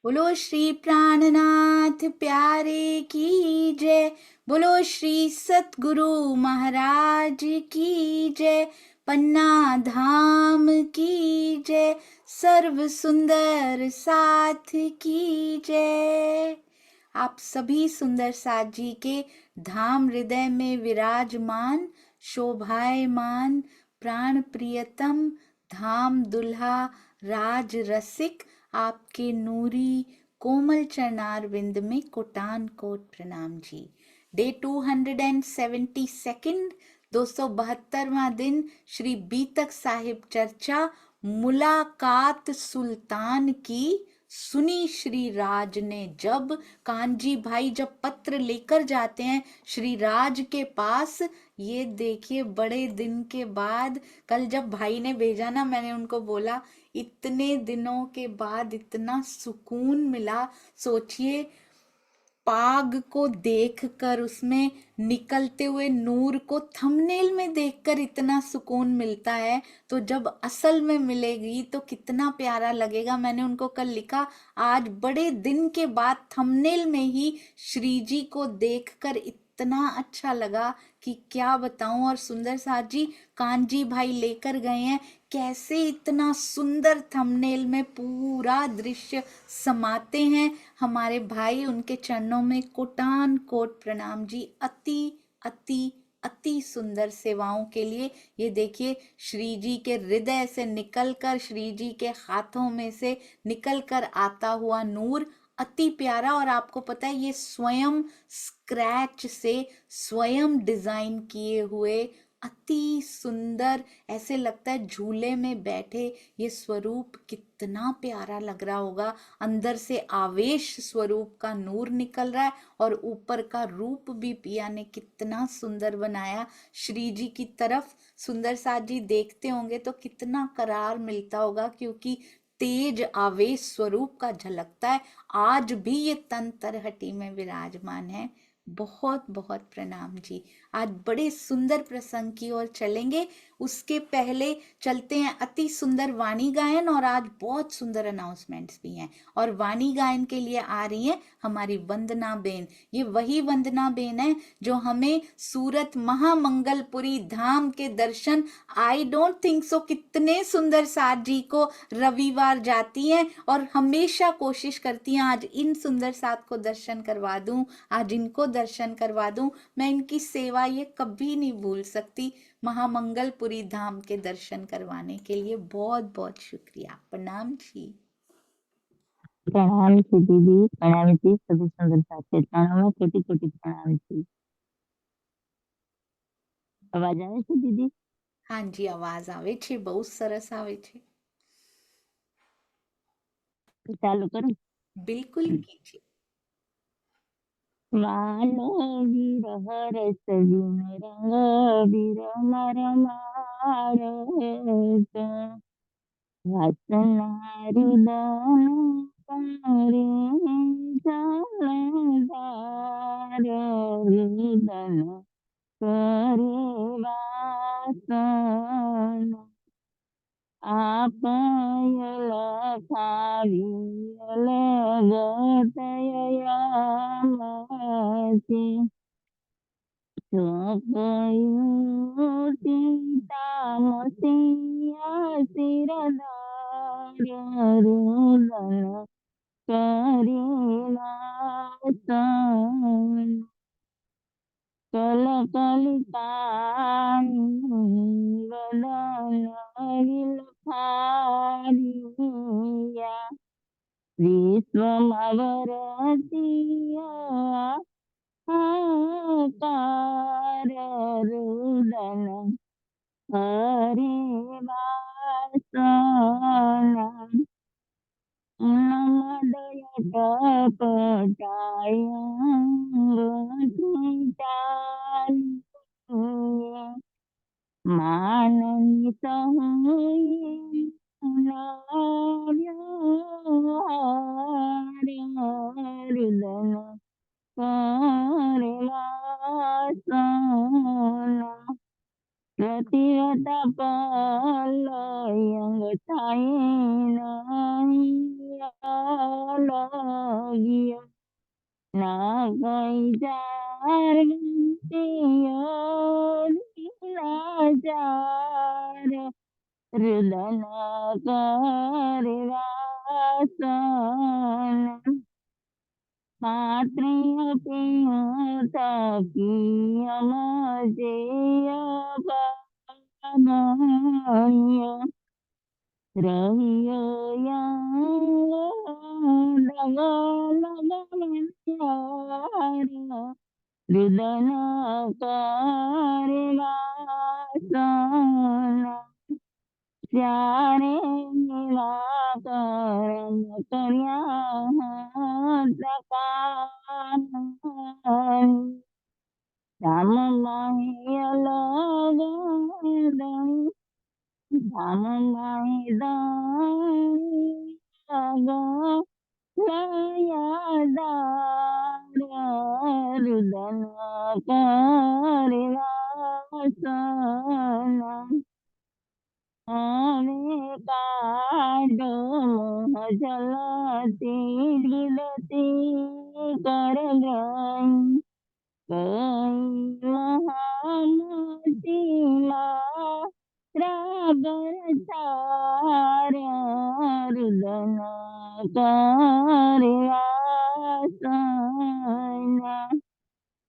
बोलो श्री प्राणनाथ प्यारे की जय। बोलो श्री सतगुरु महाराज की जय। पन्ना धाम की जय। सर्व सुंदर साथ की जय। आप सभी सुंदर साथ जी के धाम हृदय में विराजमान शोभायमान प्राण प्रियतम धाम दुल्हा राज रसिक आपके नूरी कोमल चरणार विंद में कोटान कोट प्रणाम जी। डे 272 272वां दिन श्री बीतक साहिब चर्चा मुलाकात सुल्तान की सुनी श्री राज ने। जब कांजी भाई जब पत्र लेकर जाते हैं श्री राज के पास, ये देखिए बड़े दिन के बाद, कल जब भाई ने भेजा ना, मैंने उनको बोला इतने दिनों के बाद इतना सुकून मिला। सोचिए, पाग को देखकर, उसमें निकलते हुए नूर को थंबनेल में देखकर इतना सुकून मिलता है, तो जब असल में मिलेगी तो कितना प्यारा लगेगा। मैंने उनको कल लिखा, आज बड़े दिन के बाद थंबनेल में ही श्री जी को देखकर इतना अच्छा लगा कि क्या बताऊं। और सुंदर साथ जी कांजी भाई लेकर गए हैं, कैसे इतना सुंदर थंबनेल में पूरा दृश्य समाते हैं हमारे भाई। उनके चरणों में कोटान कोट प्रणाम जी। अति अति अति सुंदर सेवाओं के लिए। ये देखिए, श्री जी के हृदय से निकलकर, श्री जी के हाथों में से निकलकर आता हुआ नूर अति प्यारा। और आपको पता है, ये स्वयं स्क्रैच से स्वयं डिजाइन किए हुए अति सुंदर, ऐसे लगता है झूले में बैठे। ये स्वरूप कितना प्यारा लग रहा होगा। अंदर से आवेश स्वरूप का नूर निकल रहा है, और ऊपर का रूप भी पिया ने कितना सुंदर बनाया श्री जी की तरफ। सुंदर साथ जी देखते होंगे तो कितना करार मिलता होगा, क्योंकि तेज आवेश स्वरूप का झलकता है। आज भी ये तन तरहटी में विराजमान है। बहुत बहुत प्रणाम जी। आज बड़े सुंदर प्रसंग की ओर चलेंगे। उसके पहले चलते हैं अति सुंदर वाणी गायन, और आज बहुत सुंदर अनाउंसमेंट्स भी हैं। और वाणी गायन के लिए आ रही हैं हमारी वंदना बेन। ये वही वंदना बेन है जो हमें सूरत महामंगलपुरी धाम के दर्शन, आई डोंट थिंक सो, कितने सुंदर साथ जी को रविवार जाती हैं और हमेशा कोशिश करती हैं आज इन सुंदर साथ को दर्शन करवा दूं, आज इनको दर्शन करवा दूं। मैं इनकी सेवा ये कभी नहीं भूल सकती। महामंगलपुरी धाम के दर्शन करवाने के लिए बहुत बहुत शुक्रिया। प्रणाम जी। प्रणाम जी दीदी, प्रणाम जी सभी सुंदर साथी, चरणों में कोटि कोटि प्रणाम जी। अवाज આવે છે दीदी? हाँ जी, आवाज आवे छे, बहुत सरस आवे छे। तो चालू करूं? बिल्कुल कीजिए। वालो विरह रस बिन रंग बिरमर मारत वासना रुदन करे जलधार रुदन करे वासना आपयल खावियल गतययामसि सोपयु सीतामसिया सिरदार रुदन करिवासन कल कलिकानि वदन विलखारिया विश्वमवरतीय आकार रुदन हरिवासन नमदय कपटाय रसिजालिया माननित हुई रुदन करवासना प्रतिरत पलयंग लागियो ना कोई चार चार रुदन करवासन मात्रिय पिता मजेय पामय रहियो रुदन करवासन प्यारे निराकरण कर्या राम माही अलग राम माही रुदन करवासन आवे काडो मोह जलती गिलती कर गई कई महामती रागर चार रुदन करवासन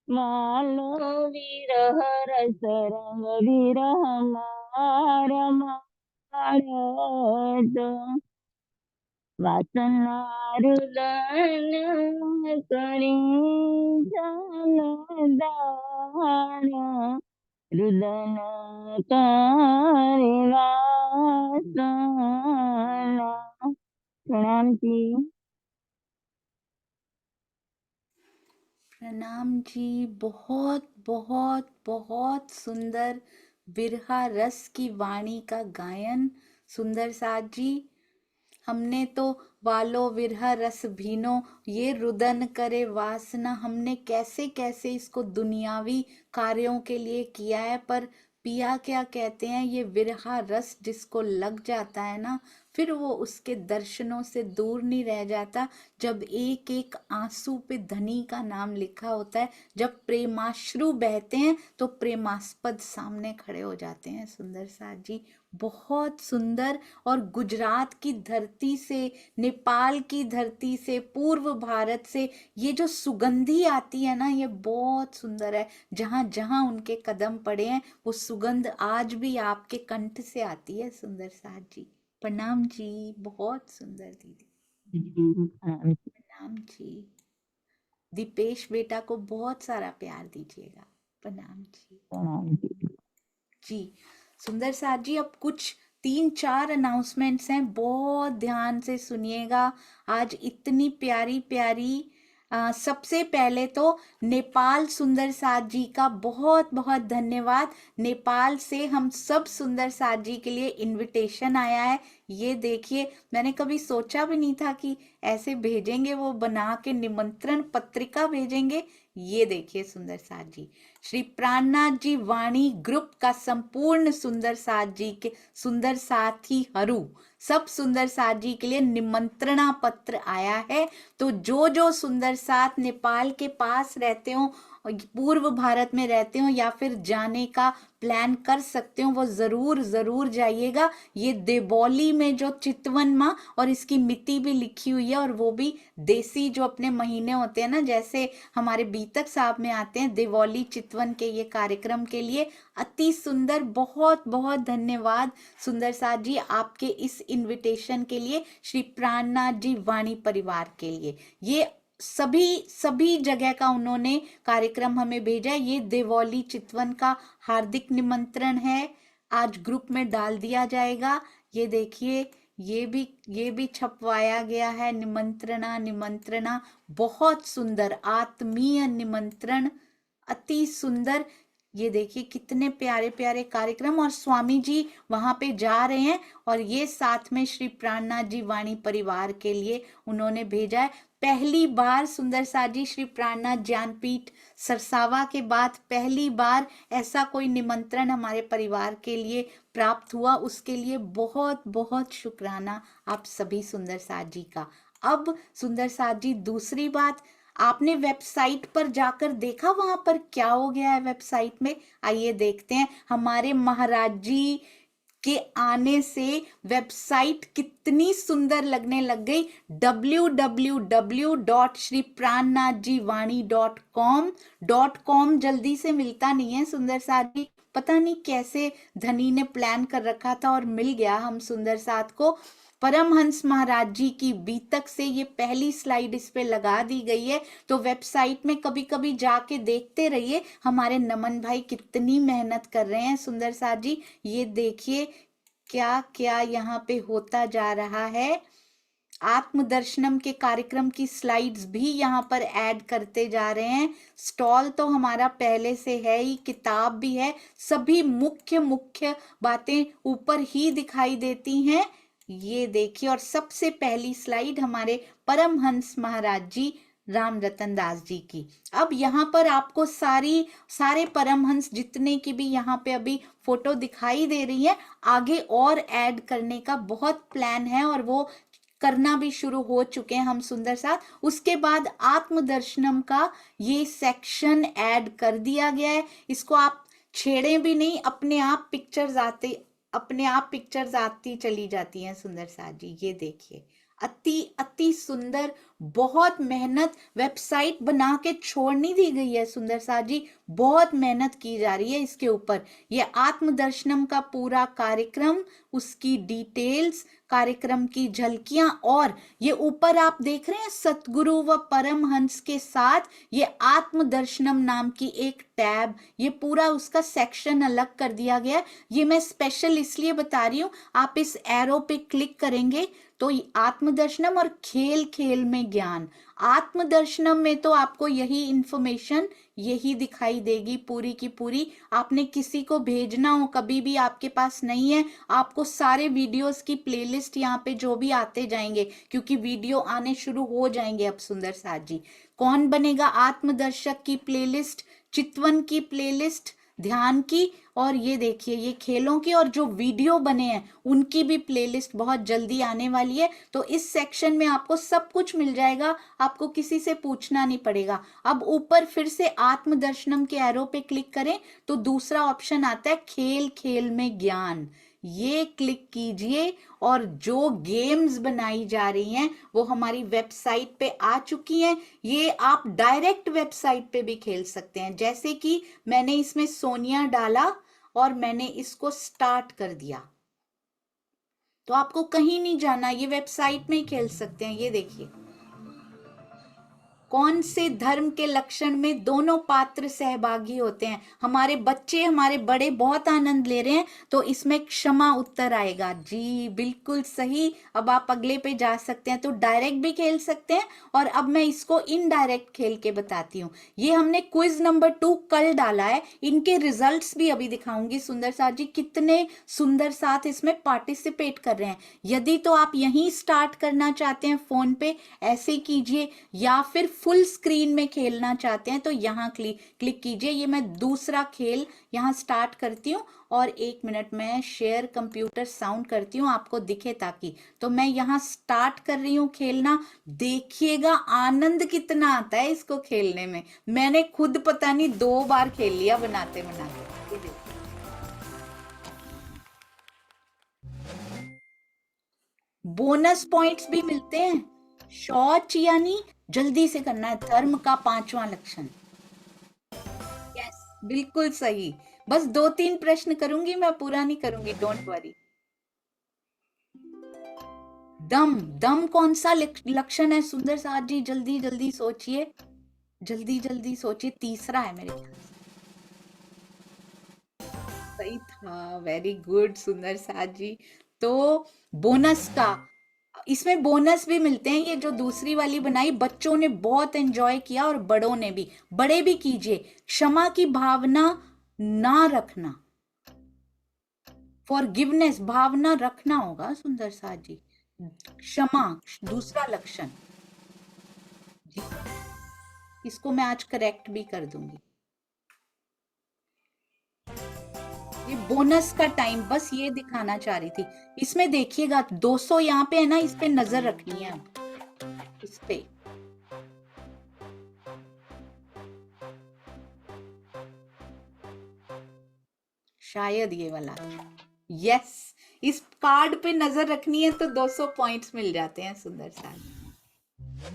मालो विरह रस रंग विरह मार मारत वासना रुदन करी जलदार रुदन करवासन प्रणाम जी। प्रणाम जी। बहुत बहुत बहुत सुंदर बिरहा रस की वाणी का गायन सुंदर साथ जी। हमने तो वालो विरह रस भीनो, ये रुदन करे वासना, हमने कैसे कैसे इसको दुनियावी कार्यों के लिए किया है, पर पिया क्या कहते हैं, ये विरहा रस जिसको लग जाता है ना, फिर वो उसके दर्शनों से दूर नहीं रह जाता। जब एक एक आंसू पे धनी का नाम लिखा होता है, जब प्रेमाश्रु बहते हैं तो प्रेमास्पद सामने खड़े हो जाते हैं। सुंदर साथ जी बहुत सुंदर। और गुजरात की धरती से, नेपाल की धरती से, पूर्व भारत से ये जो सुगंधी आती है ना, ये बहुत सुंदर है। जहां जहां उनके कदम पड़े हैं वो सुगंध आज भी आपके कंठ से आती है। सुंदर साथ जी प्रणाम जी। बहुत सुंदर दीदी। प्रणाम प्रणाम जी। दीपेश बेटा को बहुत सारा प्यार दीजिएगा। प्रणाम जी। जी। जी सुंदर साथ जी, अब कुछ 3-4 अनाउंसमेंट्स हैं, बहुत ध्यान से सुनिएगा। आज इतनी प्यारी प्यारी सबसे पहले तो नेपाल सुंदर साथ जी का बहुत बहुत धन्यवाद। नेपाल से हम सब सुंदर साथ जी के लिए इनविटेशन आया है। ये देखिए, मैंने कभी सोचा भी नहीं था कि ऐसे भेजेंगे, वो बना के निमंत्रण पत्रिका भेजेंगे। ये देखिए सुंदर साथ जी, श्री प्राणनाथ जी वाणी ग्रुप का संपूर्ण सुंदर साथ जी के सुंदर साथी हरू सब सुंदर साथ जी के लिए निमंत्रणा पत्र आया है। तो जो जो सुंदर साथ नेपाल के पास रहते हो, पूर्व भारत में रहते हो, या फिर जाने का प्लान कर सकते हो, वो जरूर जरूर जाइएगा। ये देवौली में जो चितवन माँ, और इसकी मिति भी लिखी हुई है, और वो भी देसी जो अपने महीने होते हैं ना, जैसे हमारे बीतक साहब में आते हैं देवौली चितवन के ये कार्यक्रम के लिए। अति सुंदर, बहुत बहुत धन्यवाद सुंदर साथ जी आपके इस इनविटेशन के लिए, श्री प्राणनाथ जी वाणी परिवार के लिए। ये सभी सभी जगह का उन्होंने कार्यक्रम हमें भेजा है। ये देवौली चितवन का हार्दिक निमंत्रण है, आज ग्रुप में डाल दिया जाएगा। ये देखिए, ये भी छपवाया गया है। निमंत्रणा निमंत्रणा, बहुत सुंदर आत्मीय निमंत्रण, अति सुंदर। ये देखिए कितने प्यारे प्यारे कार्यक्रम, और स्वामी जी वहां पे जा रहे हैं, और ये साथ में श्री प्राणनाथ जी वाणी परिवार के लिए उन्होंने भेजा है। पहली बार सुंदर साथ जी, श्री प्राणनाथ ज्ञानपीठ सरसावा के बाद पहली बार ऐसा कोई निमंत्रण हमारे परिवार के लिए प्राप्त हुआ। उसके लिए बहुत बहुत शुक्राना आप सभी सुंदर साथ जी का। अब सुंदर साथ जी, दूसरी बात, आपने वेबसाइट पर जाकर देखा वहां पर क्या हो गया है वेबसाइट में? आइए देखते हैं। हमारे महाराज जी के आने से वेबसाइट कितनी सुंदर लगने लग गई। www.श्री प्राणनाथजीवाणी.com जल्दी से मिलता नहीं है सुंदर साथ जी, पता नहीं कैसे धनी ने प्लान कर रखा था और मिल गया हम सुंदर साथ को। परमहंस महाराज जी की बीतक से ये पहली स्लाइड इस पे लगा दी गई है, तो वेबसाइट में कभी कभी जाके देखते रहिए। हमारे नमन भाई कितनी मेहनत कर रहे हैं सुंदर साथ जी। ये देखिए क्या क्या यहाँ पे होता जा रहा है। आत्मदर्शनम के कार्यक्रम की स्लाइड्स भी यहाँ पर ऐड करते जा रहे हैं। स्टॉल तो हमारा पहले से है ही, किताब भी है, सभी मुख्य मुख्य बातें ऊपर ही दिखाई देती हैं। ये देखिए, और सबसे पहली स्लाइड हमारे परमहंस महाराज जी राम रतन दास जी की। अब यहाँ पर आपको सारे परमहंस जितने की भी यहाँ पे अभी फोटो दिखाई दे रही है, आगे और ऐड करने का बहुत प्लान है और वो करना भी शुरू हो चुके हैं हम सुंदर साथ। उसके बाद आत्मदर्शनम का ये सेक्शन ऐड कर दिया गया है, इसको आप छेड़े भी नहीं, अपने आप पिक्चर्स आती चली जाती हैं सुंदर साथ जी। ये देखिए, अति अति सुंदर, बहुत मेहनत, वेबसाइट बना के छोड़ नहीं दी गई है सुंदर साथ जी, बहुत मेहनत की जा रही है इसके ऊपर। ये आत्मदर्शनम का पूरा कार्यक्रम, उसकी डिटेल्स, कार्यक्रम की झलकियां, और ये ऊपर आप देख रहे हैं सतगुरु व परमहंस के साथ ये आत्मदर्शनम नाम की एक टैब, ये पूरा उसका सेक्शन अलग कर दिया गया। ये मैं स्पेशल इसलिए बता रही हूं, आप इस एरो पे क्लिक करेंगे तो आत्मदर्शनम और खेल खेल में ज्ञान, आत्मदर्शनम में तो आपको यही इंफॉर्मेशन यही दिखाई देगी पूरी की पूरी। आपने किसी को भेजना हो, कभी भी आपके पास नहीं है, आपको सारे वीडियोस की प्लेलिस्ट यहाँ पे जो भी आते जाएंगे, क्योंकि वीडियो आने शुरू हो जाएंगे अब सुंदर साथ जी। कौन बनेगा आत्मदर्शक की प्लेलिस्ट, चितवन की प्लेलिस्ट, ध्यान की, और ये देखिए ये खेलों की, और जो वीडियो बने हैं उनकी भी प्लेलिस्ट बहुत जल्दी आने वाली है। तो इस सेक्शन में आपको सब कुछ मिल जाएगा, आपको किसी से पूछना नहीं पड़ेगा। अब ऊपर फिर से आत्मदर्शनम के एरो पे क्लिक करें तो दूसरा ऑप्शन आता है खेल खेल में ज्ञान, ये क्लिक कीजिए, और जो गेम्स बनाई जा रही हैं वो हमारी वेबसाइट पे आ चुकी हैं। ये आप डायरेक्ट वेबसाइट पे भी खेल सकते हैं, जैसे कि मैंने इसमें सोनिया डाला और मैंने इसको स्टार्ट कर दिया, तो आपको कहीं नहीं जाना, ये वेबसाइट में ही खेल सकते हैं। ये देखिए, कौन से धर्म के लक्षण में दोनों पात्र सहभागी होते हैं। हमारे बच्चे, हमारे बड़े बहुत आनंद ले रहे हैं, तो इसमें क्षमा उत्तर आएगा। जी बिल्कुल सही। अब आप अगले पे जा सकते हैं, तो डायरेक्ट भी खेल सकते हैं, और अब मैं इसको इनडायरेक्ट खेल के बताती हूँ। ये हमने क्विज नंबर 2 कल डाला है, इनके रिजल्ट्स भी अभी दिखाऊंगी सुंदर साथ जी, कितने सुंदर साथ इसमें पार्टिसिपेट कर रहे हैं। यदि तो आप यहीं स्टार्ट करना चाहते हैं फोन पे, ऐसे कीजिए, या फिर फुल स्क्रीन में खेलना चाहते हैं तो यहाँ क्लिक कीजिए। ये मैं दूसरा खेल यहाँ स्टार्ट करती हूँ, और 1 मिनट में शेयर कंप्यूटर साउंड करती हूँ आपको दिखे ताकि। तो मैं यहाँ स्टार्ट कर रही हूँ खेलना, देखिएगा आनंद कितना आता है इसको खेलने में। मैंने खुद पता नहीं 2 बार खेल लिया बनाते बनाते। बोनस पॉइंट्स भी मिलते हैं। शौच यानी जल्दी से करना है, धर्म का 5वां लक्षण। यस बिल्कुल सही। बस 2-3 प्रश्न करूंगी मैं, पूरा नहीं करूंगी, डोंट वरी। दम कौन सा लक्षण है सुंदर साथ जी? जल्दी जल्दी सोचिए, जल्दी जल्दी सोचिए। तीसरा है मेरे ख्याल से। सही था, वेरी गुड सुंदर साथ जी। तो बोनस का, इसमें बोनस भी मिलते हैं। ये जो दूसरी वाली बनाई बच्चों ने बहुत एंजॉय किया, और बड़ों ने भी, बड़े भी कीजिए। क्षमा की भावना ना रखना, फॉरगिवनेस भावना रखना होगा सुंदर साथ जी। क्षमा दूसरा लक्षण जी, इसको मैं आज करेक्ट भी कर दूंगी। ये बोनस का टाइम बस ये दिखाना चाह रही थी। इसमें देखिएगा 200 यहाँ पे है ना, इस पे नजर रखनी है। इस पे शायद ये वाला। यस, इस कार्ड पे नजर रखनी है तो 200 पॉइंट्स मिल जाते हैं सुंदर साथ,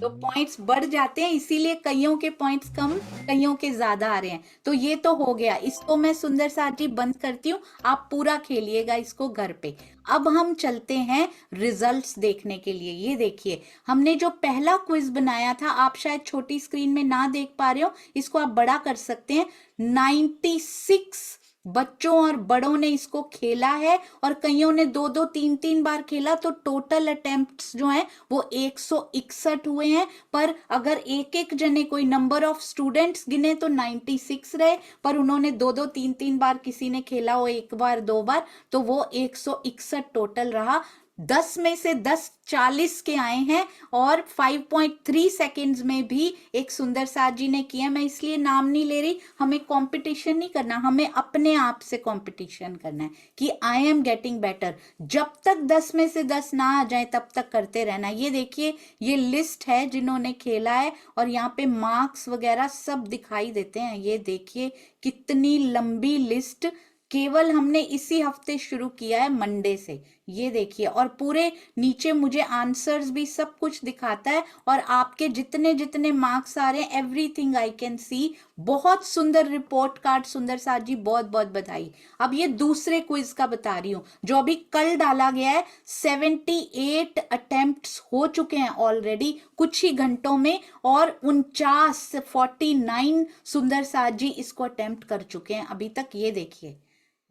तो पॉइंट्स बढ़ जाते हैं, इसीलिए कईयों के पॉइंट्स कम, कईयों के ज्यादा आ रहे हैं। तो ये तो हो गया, इसको मैं सुंदर साथ जी बंद करती हूँ, आप पूरा खेलिएगा इसको घर पे। अब हम चलते हैं रिजल्ट्स देखने के लिए। ये देखिए, हमने जो पहला क्विज बनाया था, आप शायद छोटी स्क्रीन में ना देख पा रहे हो, इसको आप बड़ा कर सकते हैं। 96 बच्चों और बड़ों ने इसको खेला है, और कईयों ने 2-2 3-3 बार खेला, तो टोटल अटेम्प्ट्स जो हैं वो 161 हुए हैं। पर अगर एक एक जने कोई नंबर ऑफ स्टूडेंट्स गिने तो 96 रहे, पर उन्होंने 2-2 3-3 बार किसी ने खेला हो, एक बार 2 बार, तो वो 161 टोटल रहा। 10 में से 10 40 के आए हैं, और 5.3 सेकेंड्स में भी एक सुंदर साथ जी ने किया। मैं इसलिए नाम नहीं ले रही, हमें कंपटीशन नहीं करना, हमें अपने आप से कंपटीशन करना है कि आई एम गेटिंग बेटर। जब तक 10 में से 10 ना आ जाए तब तक करते रहना। ये देखिए, ये लिस्ट है जिन्होंने खेला है, और यहाँ पे मार्क्स वगैरह सब दिखाई देते हैं। ये देखिए कितनी लंबी लिस्ट, केवल हमने इसी हफ्ते शुरू किया है, मंडे से। ये देखिए, और पूरे नीचे मुझे आंसर्स भी सब कुछ दिखाता है, और आपके जितने जितने मार्क्स आ रहे हैं, एवरीथिंग आई कैन सी। बहुत सुंदर रिपोर्ट कार्ड सुंदर साथ जी, बहुत बहुत बधाई। अब ये दूसरे क्विज का बता रही हूँ, जो अभी कल डाला गया है। 78 अटेम्प्ट्स हो चुके हैं ऑलरेडी कुछ ही घंटों में, और 49 सुंदर साथ जी इसको अटेम्प्ट कर चुके हैं अभी तक। ये देखिए,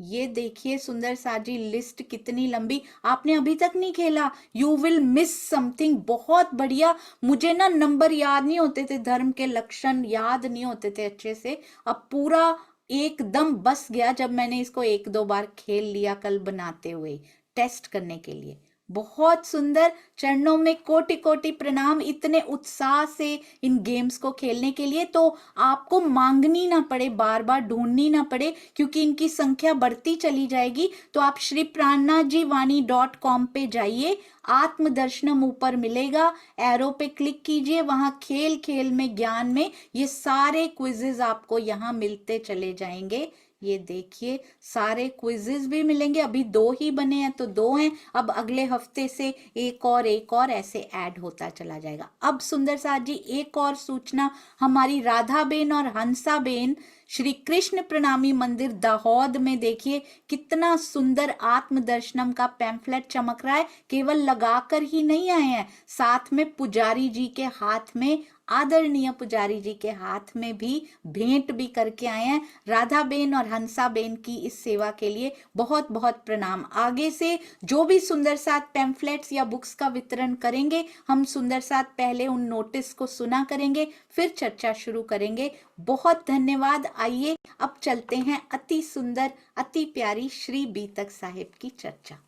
ये देखिए सुंदर साजी, लिस्ट कितनी लंबी। आपने अभी तक नहीं खेला, यू विल मिस समथिंग। बहुत बढ़िया। मुझे ना नंबर याद नहीं होते थे, धर्म के लक्षण याद नहीं होते थे अच्छे से, अब पूरा एकदम बस गया जब मैंने इसको 1-2 बार खेल लिया कल बनाते हुए, टेस्ट करने के लिए। बहुत सुंदर, चरणों में कोटि कोटि प्रणाम, इतने उत्साह से इन गेम्स को खेलने के लिए। तो आपको मांगनी ना पड़े, बार बार ढूंढनी ना पड़े, क्योंकि इनकी संख्या बढ़ती चली जाएगी। तो आप श्री प्राणनाजीवाणी.com पे जाइए, आत्मदर्शनम ऊपर मिलेगा, एरो पे क्लिक कीजिए, वहां खेल खेल में ज्ञान में ये सारे क्विजेज आपको यहाँ मिलते चले जाएंगे। ये देखिए, सारे क्विजेस भी मिलेंगे। अभी 2 ही बने हैं तो 2 हैं, अब अगले हफ्ते से एक और ऐसे ऐड होता चला जाएगा। अब सुंदर साथ जी, एक और सूचना, हमारी राधा बेन और हंसा बेन श्री कृष्ण प्रणामी मंदिर दाहोद में देखिए कितना सुंदर आत्मदर्शनम का पैम्फलेट चमक रहा है। केवल लगाकर ही नहीं आए हैं, साथ में पुजारी जी के हाथ में, आदरणीय पुजारी जी के हाथ में भी भेंट भी करके आए हैं। राधा बेन और हंसा बेन की इस सेवा के लिए बहुत बहुत प्रणाम। आगे से जो भी सुंदर साथ पैम्फलेट्स या बुक्स का वितरण करेंगे, हम सुंदर साथ पहले उन नोटिस को सुना करेंगे, फिर चर्चा शुरू करेंगे। बहुत धन्यवाद। आइए अब चलते हैं अति सुंदर अति प्यारी श्री बीतक साहिब की चर्चा।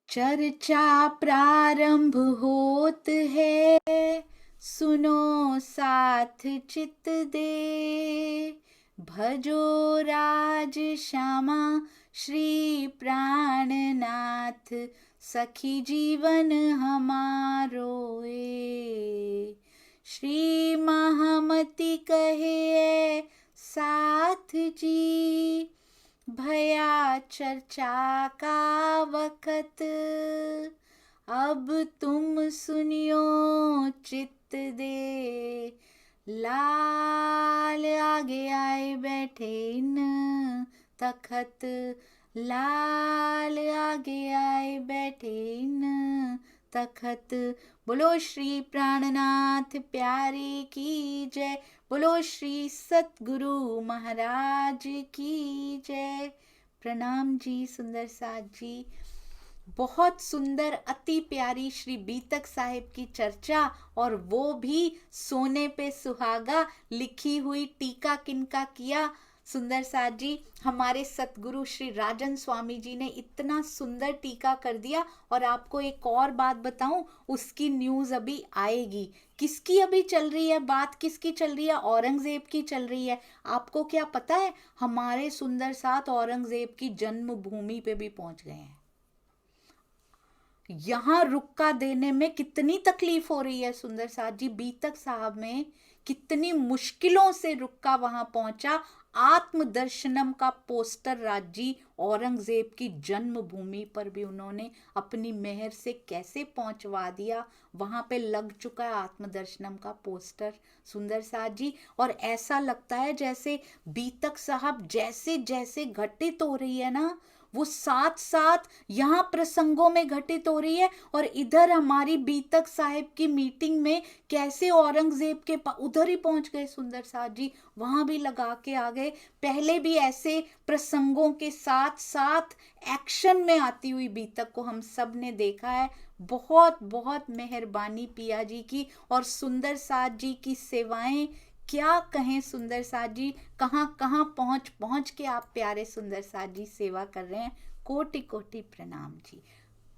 चर्चा प्रारंभ होत है, सुनो साथ चित दे, भजो राज श्यामा श्री प्राणनाथ, सखी जीवन हमारो ए। श्री महामति कहे साथ जी, भया चर्चा का वक्त, अब तुम सुनियो चित्त दे। लाल आगे आए बैठे इन तखत, लाल आगे आए बैठे इन तखत। बोलो श्री प्राणनाथ प्यारे की जय, बोलो श्री सतगुरु महाराज की जय। प्रणाम जी सुंदर साथ जी। बहुत सुंदर अति प्यारी श्री बीतक साहिब की चर्चा, और वो भी सोने पे सुहागा लिखी हुई टीका किनका किया सुंदर साथ जी, हमारे सतगुरु श्री राजन स्वामी जी ने इतना सुंदर टीका कर दिया। और आपको एक और बात बताऊं, उसकी न्यूज अभी आएगी। किसकी अभी चल रही है बात, किसकी चल रही है? औरंगजेब की चल रही है। आपको क्या पता है, हमारे सुंदर साथ औरंगजेब की जन्मभूमि पे भी पहुंच गए हैं। यहाँ रुक्का देने में कितनी तकलीफ हो रही है सुंदर साथ जी। बीतक साहब में कितनी मुश्किलों से रुक्का वहां पहुंचा। आत्मदर्शनम का पोस्टर राजी औरंगजेब की जन्मभूमि पर भी उन्होंने अपनी मेहर से कैसे पहुंचवा दिया। वहां पे लग चुका है आत्मदर्शनम का पोस्टर सुंदर साथ जी। और ऐसा लगता है जैसे बीतक साहब जैसे जैसे घटित हो रही है ना, वो साथ साथ यहाँ प्रसंगों में घटित हो रही है। और इधर हमारी बीतक साहिब की मीटिंग में कैसे औरंगजेब के उधर ही पहुंच गए सुंदर साथ जी, वहां भी लगा के आ गए। पहले भी ऐसे प्रसंगों के साथ साथ एक्शन में आती हुई बीतक को हम सब ने देखा है। बहुत बहुत मेहरबानी पिया जी की, और सुंदर साथ जी की सेवाएं क्या कहें सुंदर साथ जी। कहाँ कहाँ पहुंच पहुंच के आप प्यारे सुंदर साथ जी सेवा कर रहे हैं। कोटि कोटि प्रणाम जी।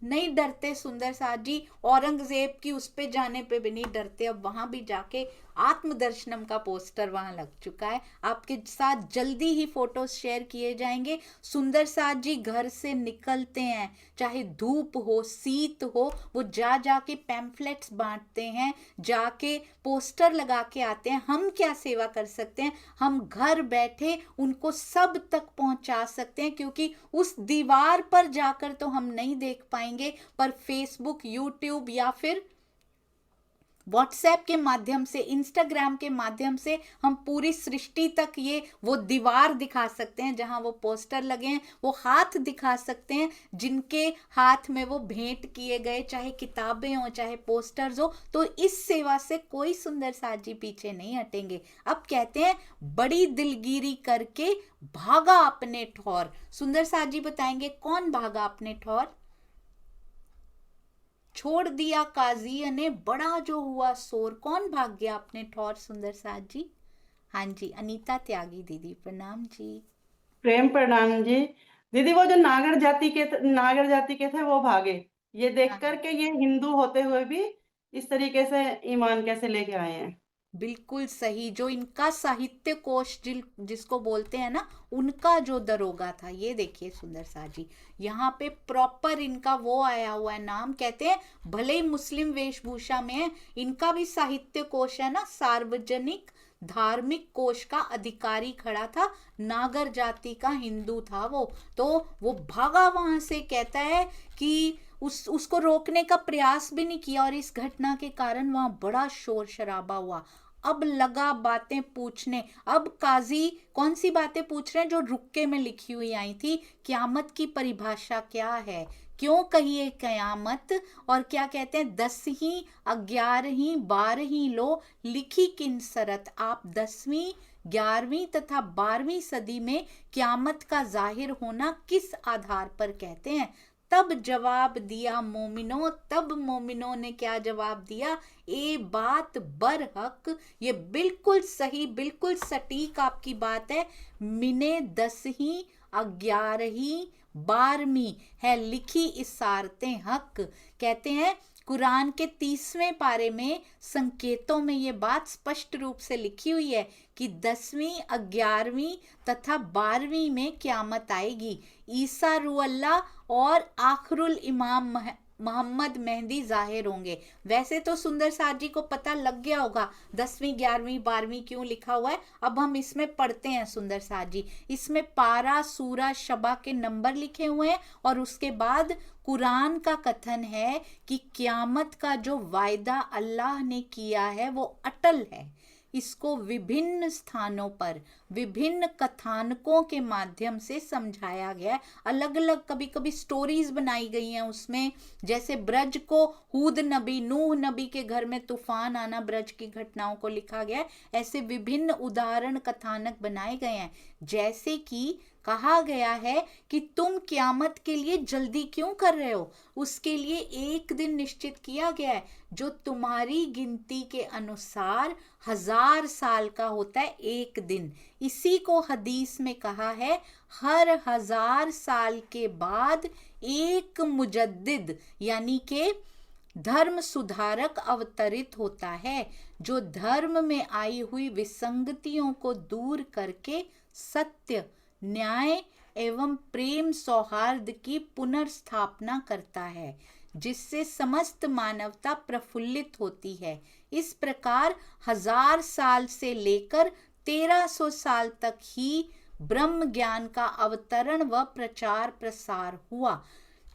नहीं डरते सुंदर साथ जी, औरंगजेब की उस पे जाने पे भी नहीं डरते। अब वहां भी जाके आत्मदर्शनम का पोस्टर वहां लग चुका है। आपके साथ जल्दी ही फोटोज शेयर किए जाएंगे। सुंदर साथ जी घर से निकलते हैं, चाहे धूप हो शीत हो, वो जा जाके पैम्फलेट्स बांटते हैं, जाके पोस्टर लगा के आते हैं। हम क्या सेवा कर सकते हैं, हम घर बैठे उनको सब तक पहुंचा सकते हैं, क्योंकि उस दीवार पर जाकर तो हम नहीं देख पाएंगे, पर फेसबुक, यूट्यूब या फिर व्हाट्सएप के माध्यम से, इंस्टाग्राम के माध्यम से हम पूरी सृष्टि तक ये वो दीवार दिखा सकते हैं जहां वो पोस्टर लगे हैं। वो हाथ दिखा सकते हैं जिनके हाथ में वो भेंट किए गए, चाहे किताबें हो चाहे पोस्टर्स हो। तो इस सेवा से कोई सुंदर साथ जी पीछे नहीं हटेंगे। अब कहते हैं बड़ी दिलगिरी करके भागा अपने ठौर। सुंदर साथ जी बताएंगे कौन भागा अपने ठौर। छोड़ दिया काजी ने बड़ा जो हुआ शोर, कौन भाग गया अपने ठौर सुंदर साथ जी। हाँ जी, अनीता त्यागी दीदी प्रणाम जी। प्रेम प्रणाम जी। दीदी वो जो नागर जाति के थे वो भागे, ये देख हाँ, करके ये हिंदू होते हुए भी इस तरीके से ईमान कैसे लेके आए हैं। बिल्कुल सही। जो इनका साहित्य कोश जिसको बोलते हैं ना, उनका जो दरोगा था, ये देखिए सुंदर साथ जी, यहाँ पे प्रॉपर इनका वो आया हुआ है नाम। कहते हैं भले ही मुस्लिम वेशभूषा में है, इनका भी साहित्य कोश है ना, सार्वजनिक धार्मिक कोश का अधिकारी खड़ा था, नागर जाति का हिंदू था वो। तो वो भागा वहां से, कहता है कि उसको रोकने का प्रयास भी नहीं किया, और इस घटना के कारण वहां बड़ा शोर शराबा हुआ। अब लगा बातें पूछने। अब काजी कौन सी बातें पूछ रहे हैं जो रुक्के में लिखी हुई आई थी। क्यामत की परिभाषा क्या है, क्यों कहिए कयामत, और क्या कहते हैं 10वीं 11वीं 12वीं लो लिखी किन सरत। आप 10वीं 11वीं तथा 12वीं सदी में क्यामत का जाहिर होना किस आधार पर कहते हैं। तब जवाब दिया मोमिनो, तब मोमिनों ने क्या जवाब दिया, ए बात बरहक, ये बिल्कुल सही बिल्कुल सटीक आपकी बात है। मिने 10वीं 11वीं 12वीं है लिखी इसारतें हक। कहते हैं कुरान के 30वें पारे में संकेतों में ये बात स्पष्ट रूप से लिखी हुई है कि 10वीं 11वीं तथा 12वीं में क्यामत आएगी। ईसा रूअल्लाह और आखिरुल इमाम मोहम्मद मेहदी जाहिर होंगे। वैसे तो सुंदर साथ जी को पता लग गया होगा 10वीं 11वीं 12वीं क्यों लिखा हुआ है। अब हम इसमें पढ़ते हैं सुंदर साथ जी। इसमें पारा सूरा शबा के नंबर लिखे हुए हैं, और उसके बाद कुरान का कथन है कि क्यामत का जो वायदा अल्लाह ने किया है वो अटल है। इसको विभिन्न स्थानों पर विभिन्न कथानकों के माध्यम से समझाया गया है। अलग अलग कभी कभी स्टोरीज बनाई गई हैं उसमें, जैसे ब्रज को हूद नबी नूह नबी के घर में तूफान आना, ब्रज की घटनाओं को लिखा गया है। ऐसे विभिन्न उदाहरण कथानक बनाए गए हैं। जैसे कि कहा गया है कि तुम क्यामत के लिए जल्दी क्यों कर रहे हो, उसके लिए एक दिन निश्चित किया गया है जो तुम्हारी गिनती के अनुसार 1000 साल का होता है एक दिन। इसी को हदीस में कहा है हर 1000 साल के बाद एक मुजद्दिद यानी के धर्म सुधारक अवतरित होता है, जो धर्म में आई हुई विसंगतियों को दूर करके सत्य, न्याय एवं प्रेम सौहार्द की पुनर्स्थापना करता है, जिससे समस्त मानवता प्रफुल्लित होती है। इस प्रकार 1000 साल से लेकर 1300 साल तक ही ब्रह्म ज्ञान का अवतरण व प्रचार प्रसार हुआ।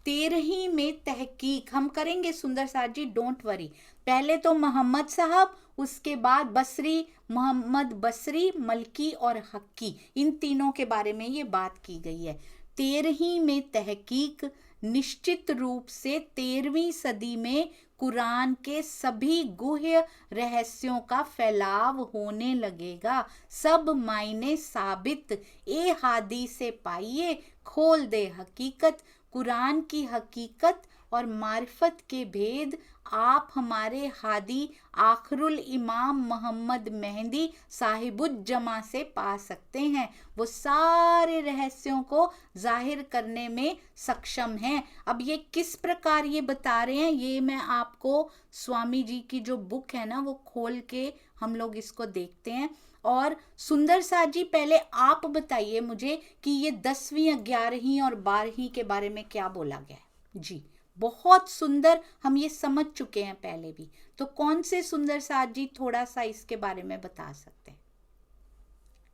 13वीं में तहकीक हम करेंगे सुंदर साथ जी, डोंट वरी। पहले तो मोहम्मद साहब, उसके बाद बसरी, मोहम्मद बसरी, मलकी और हक्की, इन तीनों के बारे में ये बात की गई है। 13वीं में तहकीक निश्चित रूप से 13वीं सदी में कुरान के सभी गुह्य रहस्यों का फैलाव होने लगेगा। सब मायने साबित ए हादी से पाइए, खोल दे हकीकत, कुरान की हकीकत और मारिफत के भेद आप हमारे हादी आखरुल इमाम मोहम्मद मेहंदी साहिबुज्जमा से पा सकते हैं। वो सारे रहस्यों को जाहिर करने में सक्षम हैं। अब ये किस प्रकार ये बता रहे हैं, ये मैं आपको स्वामी जी की जो बुक है ना वो खोल के हम लोग इसको देखते हैं। और सुंदर साथ जी, पहले आप बताइए मुझे कि ये 10वीं, 11वीं और 12वीं के बारे में क्या बोला गया है जी। बहुत सुंदर, हम ये समझ चुके हैं पहले भी। तो कौन से सुंदर साथ जी थोड़ा सा इसके बारे में बता सकते हैं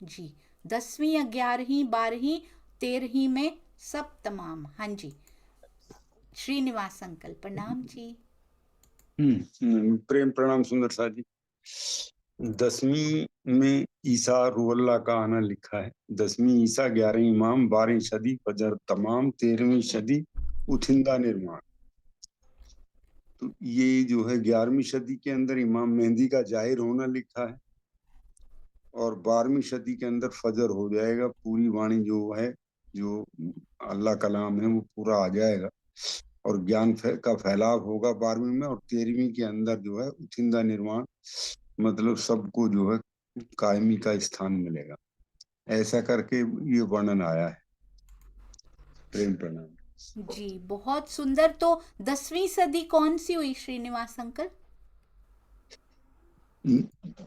जी? 10वीं, 11वीं, 12वीं, 13वीं में सब तमाम। हाँ जी, श्रीनिवास अंकल प्रणाम जी। प्रेम प्रणाम सुंदर साथ जी। 10वीं में ईसा रूहल्ला का आना लिखा है। 10वीं ईसा, 11वीं इमाम, 12वीं सदी फजर तमाम, 13वीं सदी उथिंदा निर्माण। तो ये जो है 11वीं सदी के अंदर इमाम मेहंदी का जाहिर होना लिखा है और 12वीं सदी के अंदर फजर हो जाएगा। पूरी वाणी जो है, जो अल्लाह कलाम है वो पूरा आ जाएगा और ज्ञान का फैलाव होगा 12वीं में। और 13वीं के अंदर जो है उथिंदा निर्माण, मतलब सबको जो है कायमी का स्थान मिलेगा। ऐसा करके ये वर्णन आया है। प्रेम प्रणाम जी, बहुत सुंदर। तो 10वीं सदी कौन सी हुई श्रीनिवास अंकल?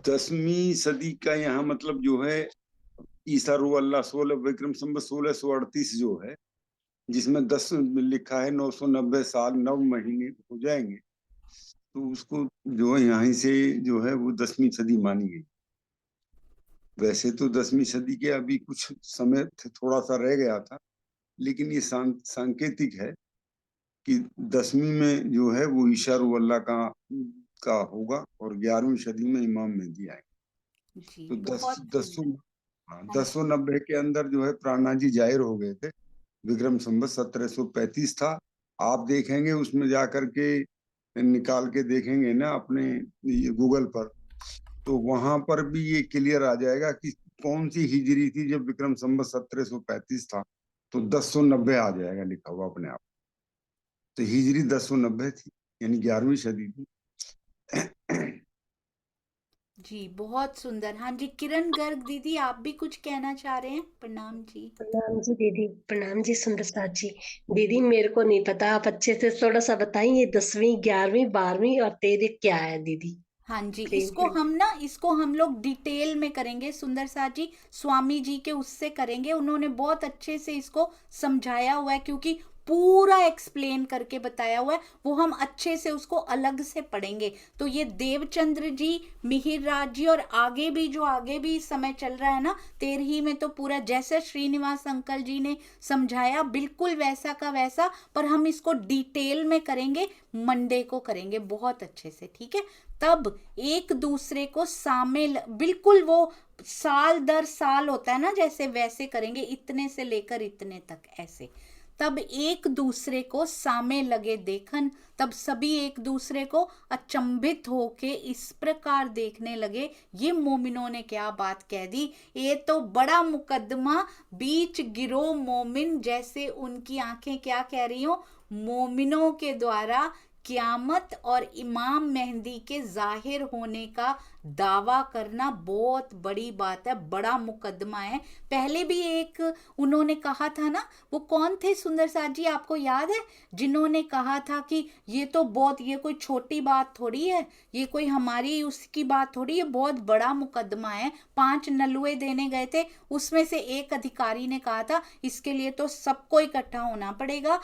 10वीं सदी का यहाँ मतलब जो है ईसा रूहल्ला 16 विक्रम संवत 1638 जो है, जिसमें 10 लिखा है 990 साल 9 महीने हो जाएंगे, तो उसको जो है यहीं से जो है वो 10वीं सदी मानी गई। वैसे तो 10वीं सदी के अभी कुछ समय थोड़ा सा रह गया था, लेकिन ये सांकेतिक है कि 10वीं में जो है वो ईसा रूहल्ला का होगा और 11वीं सदी में इमाम मेहदी आएंगे। जी, तो बहुत सुंदर। 1090 के अंदर जो है प्राणा जी जाहिर हो गए थे। विक्रम संवत 1735 था। आप देखेंगे उसमें जाकर के निकाल के देखेंगे ना अपने गूगल पर, तो वहां पर भी ये क्लियर आ जाएगा कि कौन सी हिजरी थी जब विक्रम संवत 1735 था। तो 1090 आ जाएगा लिखा हुआ अपने आप। तो हिजरी 1090 थी, यानी 11वीं सदी थी। जी, बहुत सुंदर। हाँ जी, किरण गर्ग दीदी, आप भी कुछ कहना चाह रहे हैं? प्रणाम जी। प्रणाम जी दीदी। प्रणाम जी सुंदर साथ जी। दीदी मेरे को नहीं पता, आप अच्छे से थोड़ा सा बताइए 10वीं, 11वीं, 12वीं और 13वीं क्या है दीदी? हाँ जी, प्रेम इसको हम लोग डिटेल में करेंगे सुंदर साथ जी। स्वामी जी के उससे करेंगे, उन्होंने बहुत अच्छे से इसको समझाया हुआ है, क्योंकि पूरा एक्सप्लेन करके बताया हुआ है। वो हम अच्छे से उसको अलग से पढ़ेंगे। तो ये देवचंद्र जी, मिहिर राज जी और आगे भी समय चल रहा है ना 13वीं में, तो पूरा जैसे श्रीनिवास अंकल जी ने समझाया बिल्कुल वैसा का वैसा, पर हम इसको डिटेल में करेंगे, मंडे को करेंगे बहुत अच्छे से, ठीक है? तब एक दूसरे को शामिल, बिल्कुल वो साल दर साल होता है ना जैसे, वैसे करेंगे, इतने से लेकर इतने तक ऐसे। तब एक दूसरे को सामे लगे देखन, तब सभी एक दूसरे को अचंभित होके इस प्रकार देखने लगे, ये मोमिनों ने क्या बात कह दी, ये तो बड़ा मुकदमा बीच गिरो मोमिन। जैसे उनकी आंखें क्या कह रही हो, मोमिनों के द्वारा क़यामत और इमाम मेहंदी के जाहिर होने का दावा करना बहुत बड़ी बात है, बड़ा मुकदमा है। पहले भी एक उन्होंने कहा था ना, वो कौन थे सुंदर साथ जी, आपको याद है, जिन्होंने कहा था कि ये तो बहुत, ये कोई छोटी बात थोड़ी है, ये कोई हमारी उसकी बात थोड़ी है, बहुत बड़ा मुकदमा है। 5 नलुए देने गए थे, उसमें से एक अधिकारी ने कहा था इसके लिए तो सबको इकट्ठा होना पड़ेगा,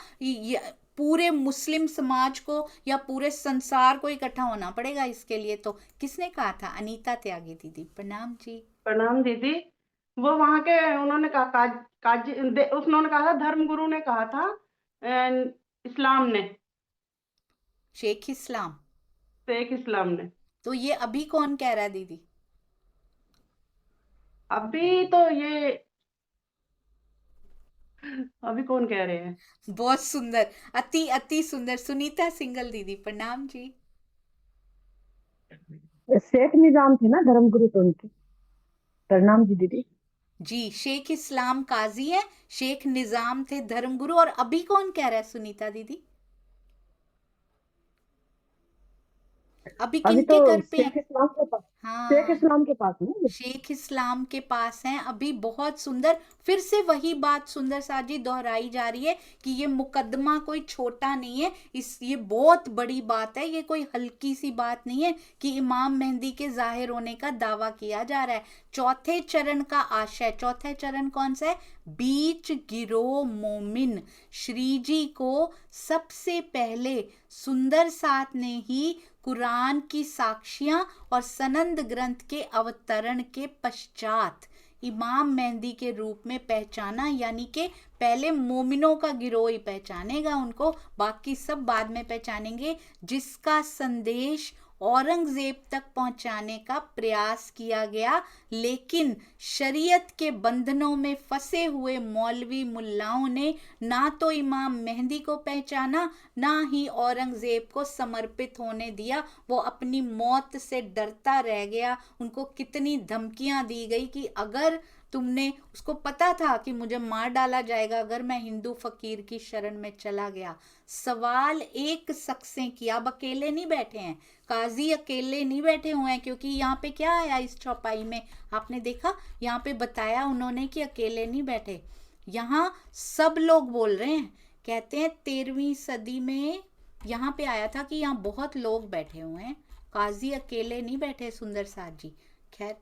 पूरे मुस्लिम समाज को या पूरे संसार को इकट्ठा होना पड़ेगा इसके लिए। तो किसने कहा था? अनीता त्यागी दीदी, प्रणाम जी। प्रणाम दीदी। वो वहां के उन्होंने कहा, उन्होंने कहा था, धर्मगुरु ने कहा था, इस्लाम ने, शेख इस्लाम। शेख इस्लाम ने। तो ये अभी कौन कह रहा है दीदी? अभी तो ये, अभी कौन कह रहे हैं? बहुत सुंदर, अति अति सुंदर। सुनीता सिंगल दीदी, प्रणाम जी। शेख निजाम थे ना धर्मगुरु, तो उनके प्रणाम जी दीदी। जी, शेख इस्लाम काजी है, शेख निजाम थे धर्मगुरु। और अभी कौन कह रहा है सुनीता दीदी? अभी अभी किनके तो घर पे शेख है? इस्लाम के पास, शेख हाँ, इस्लाम के पास ना। शेख इस्लाम के पास हैं अभी। बहुत सुंदर, फिर से वही बात सुंदर साथ जी दोहराई जा रही है कि ये मुकदमा कोई छोटा नहीं है, ये बहुत बड़ी बात है, ये कोई हल्की सी बात नहीं है कि इमाम मेहंदी के जाहिर होने का दावा किया जा रहा है। चौथे चरण का आशय, चौथा चरण कौन सा है? बीच गिरो मोमिन। श्री जी को सबसे पहले सुंदर साथ ने ही कुरान की साक्षियां और सनंद ग्रंथ के अवतरण के पश्चात इमाम मेहंदी के रूप में पहचाना, यानी कि पहले मोमिनों का गिरोह ही पहचानेगा उनको, बाकी सब बाद में पहचानेंगे। जिसका संदेश औरंगजेब तक पहुंचाने का प्रयास किया गया, लेकिन शरीयत के बंधनों में फंसे हुए मौलवी मुल्लाओं ने ना तो इमाम मेहंदी को पहचाना, ना ही औरंगजेब को समर्पित होने दिया। वो अपनी मौत से डरता रह गया। उनको कितनी धमकियां दी गई कि अगर तुमने, उसको पता था कि मुझे मार डाला जाएगा अगर मैं हिंदू फकीर की शरण में चला गया। सवाल एक शख्स ने किया, अब अकेले नहीं बैठे हैं, काजी अकेले नहीं बैठे हुए हैं, क्योंकि यहाँ पे क्या आया इस चौपाई में, आपने देखा यहाँ पे बताया उन्होंने कि अकेले नहीं बैठे, यहाँ सब लोग बोल रहे हैं। कहते हैं 13वीं सदी में यहाँ पे आया था कि यहाँ बहुत लोग बैठे हुए हैं, काजी अकेले नहीं बैठे सुंदर साथ जी। खैर,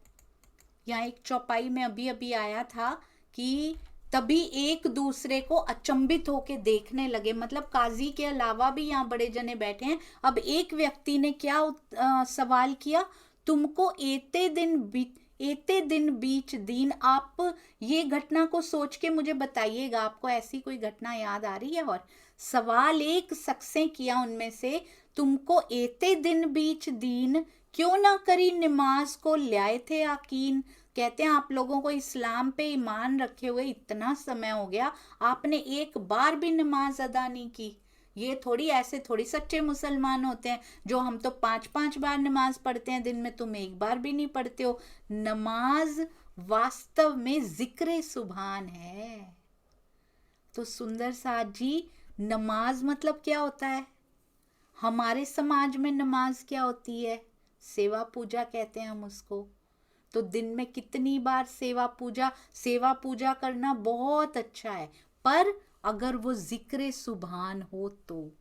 यहाँ एक चौपाई में अभी अभी आया था कि तभी एक दूसरे को अचंभित होके देखने लगे, मतलब काजी के अलावा भी यहाँ बड़े जने बैठे हैं। अब एक व्यक्ति ने क्या सवाल किया, तुमको एते दिन बीच दिन, आप ये घटना को सोच के मुझे बताइएगा, आपको ऐसी कोई घटना याद आ रही है? और सवाल एक शख्स ने किया उनमें से, तुमको एते दिन बीच दिन, क्यों ना करी नमाज को ल्याए थे यकीन। कहते हैं आप लोगों को इस्लाम पे ईमान रखे हुए इतना समय हो गया, आपने एक बार भी नमाज अदा नहीं की। ये थोड़ी, ऐसे थोड़ी सच्चे मुसलमान होते हैं जो हम तो 5-5 बार नमाज पढ़ते हैं दिन में, तुम एक बार भी नहीं पढ़ते हो। नमाज वास्तव में जिक्र सुभान है। तो सुंदर साथ जी, नमाज मतलब क्या होता है? हमारे समाज में नमाज क्या होती है? सेवा पूजा कहते हैं हम उसको। तो दिन में कितनी बार सेवा पूजा करना बहुत अच्छा है, पर अगर वो जिक्र सुभान हो तो,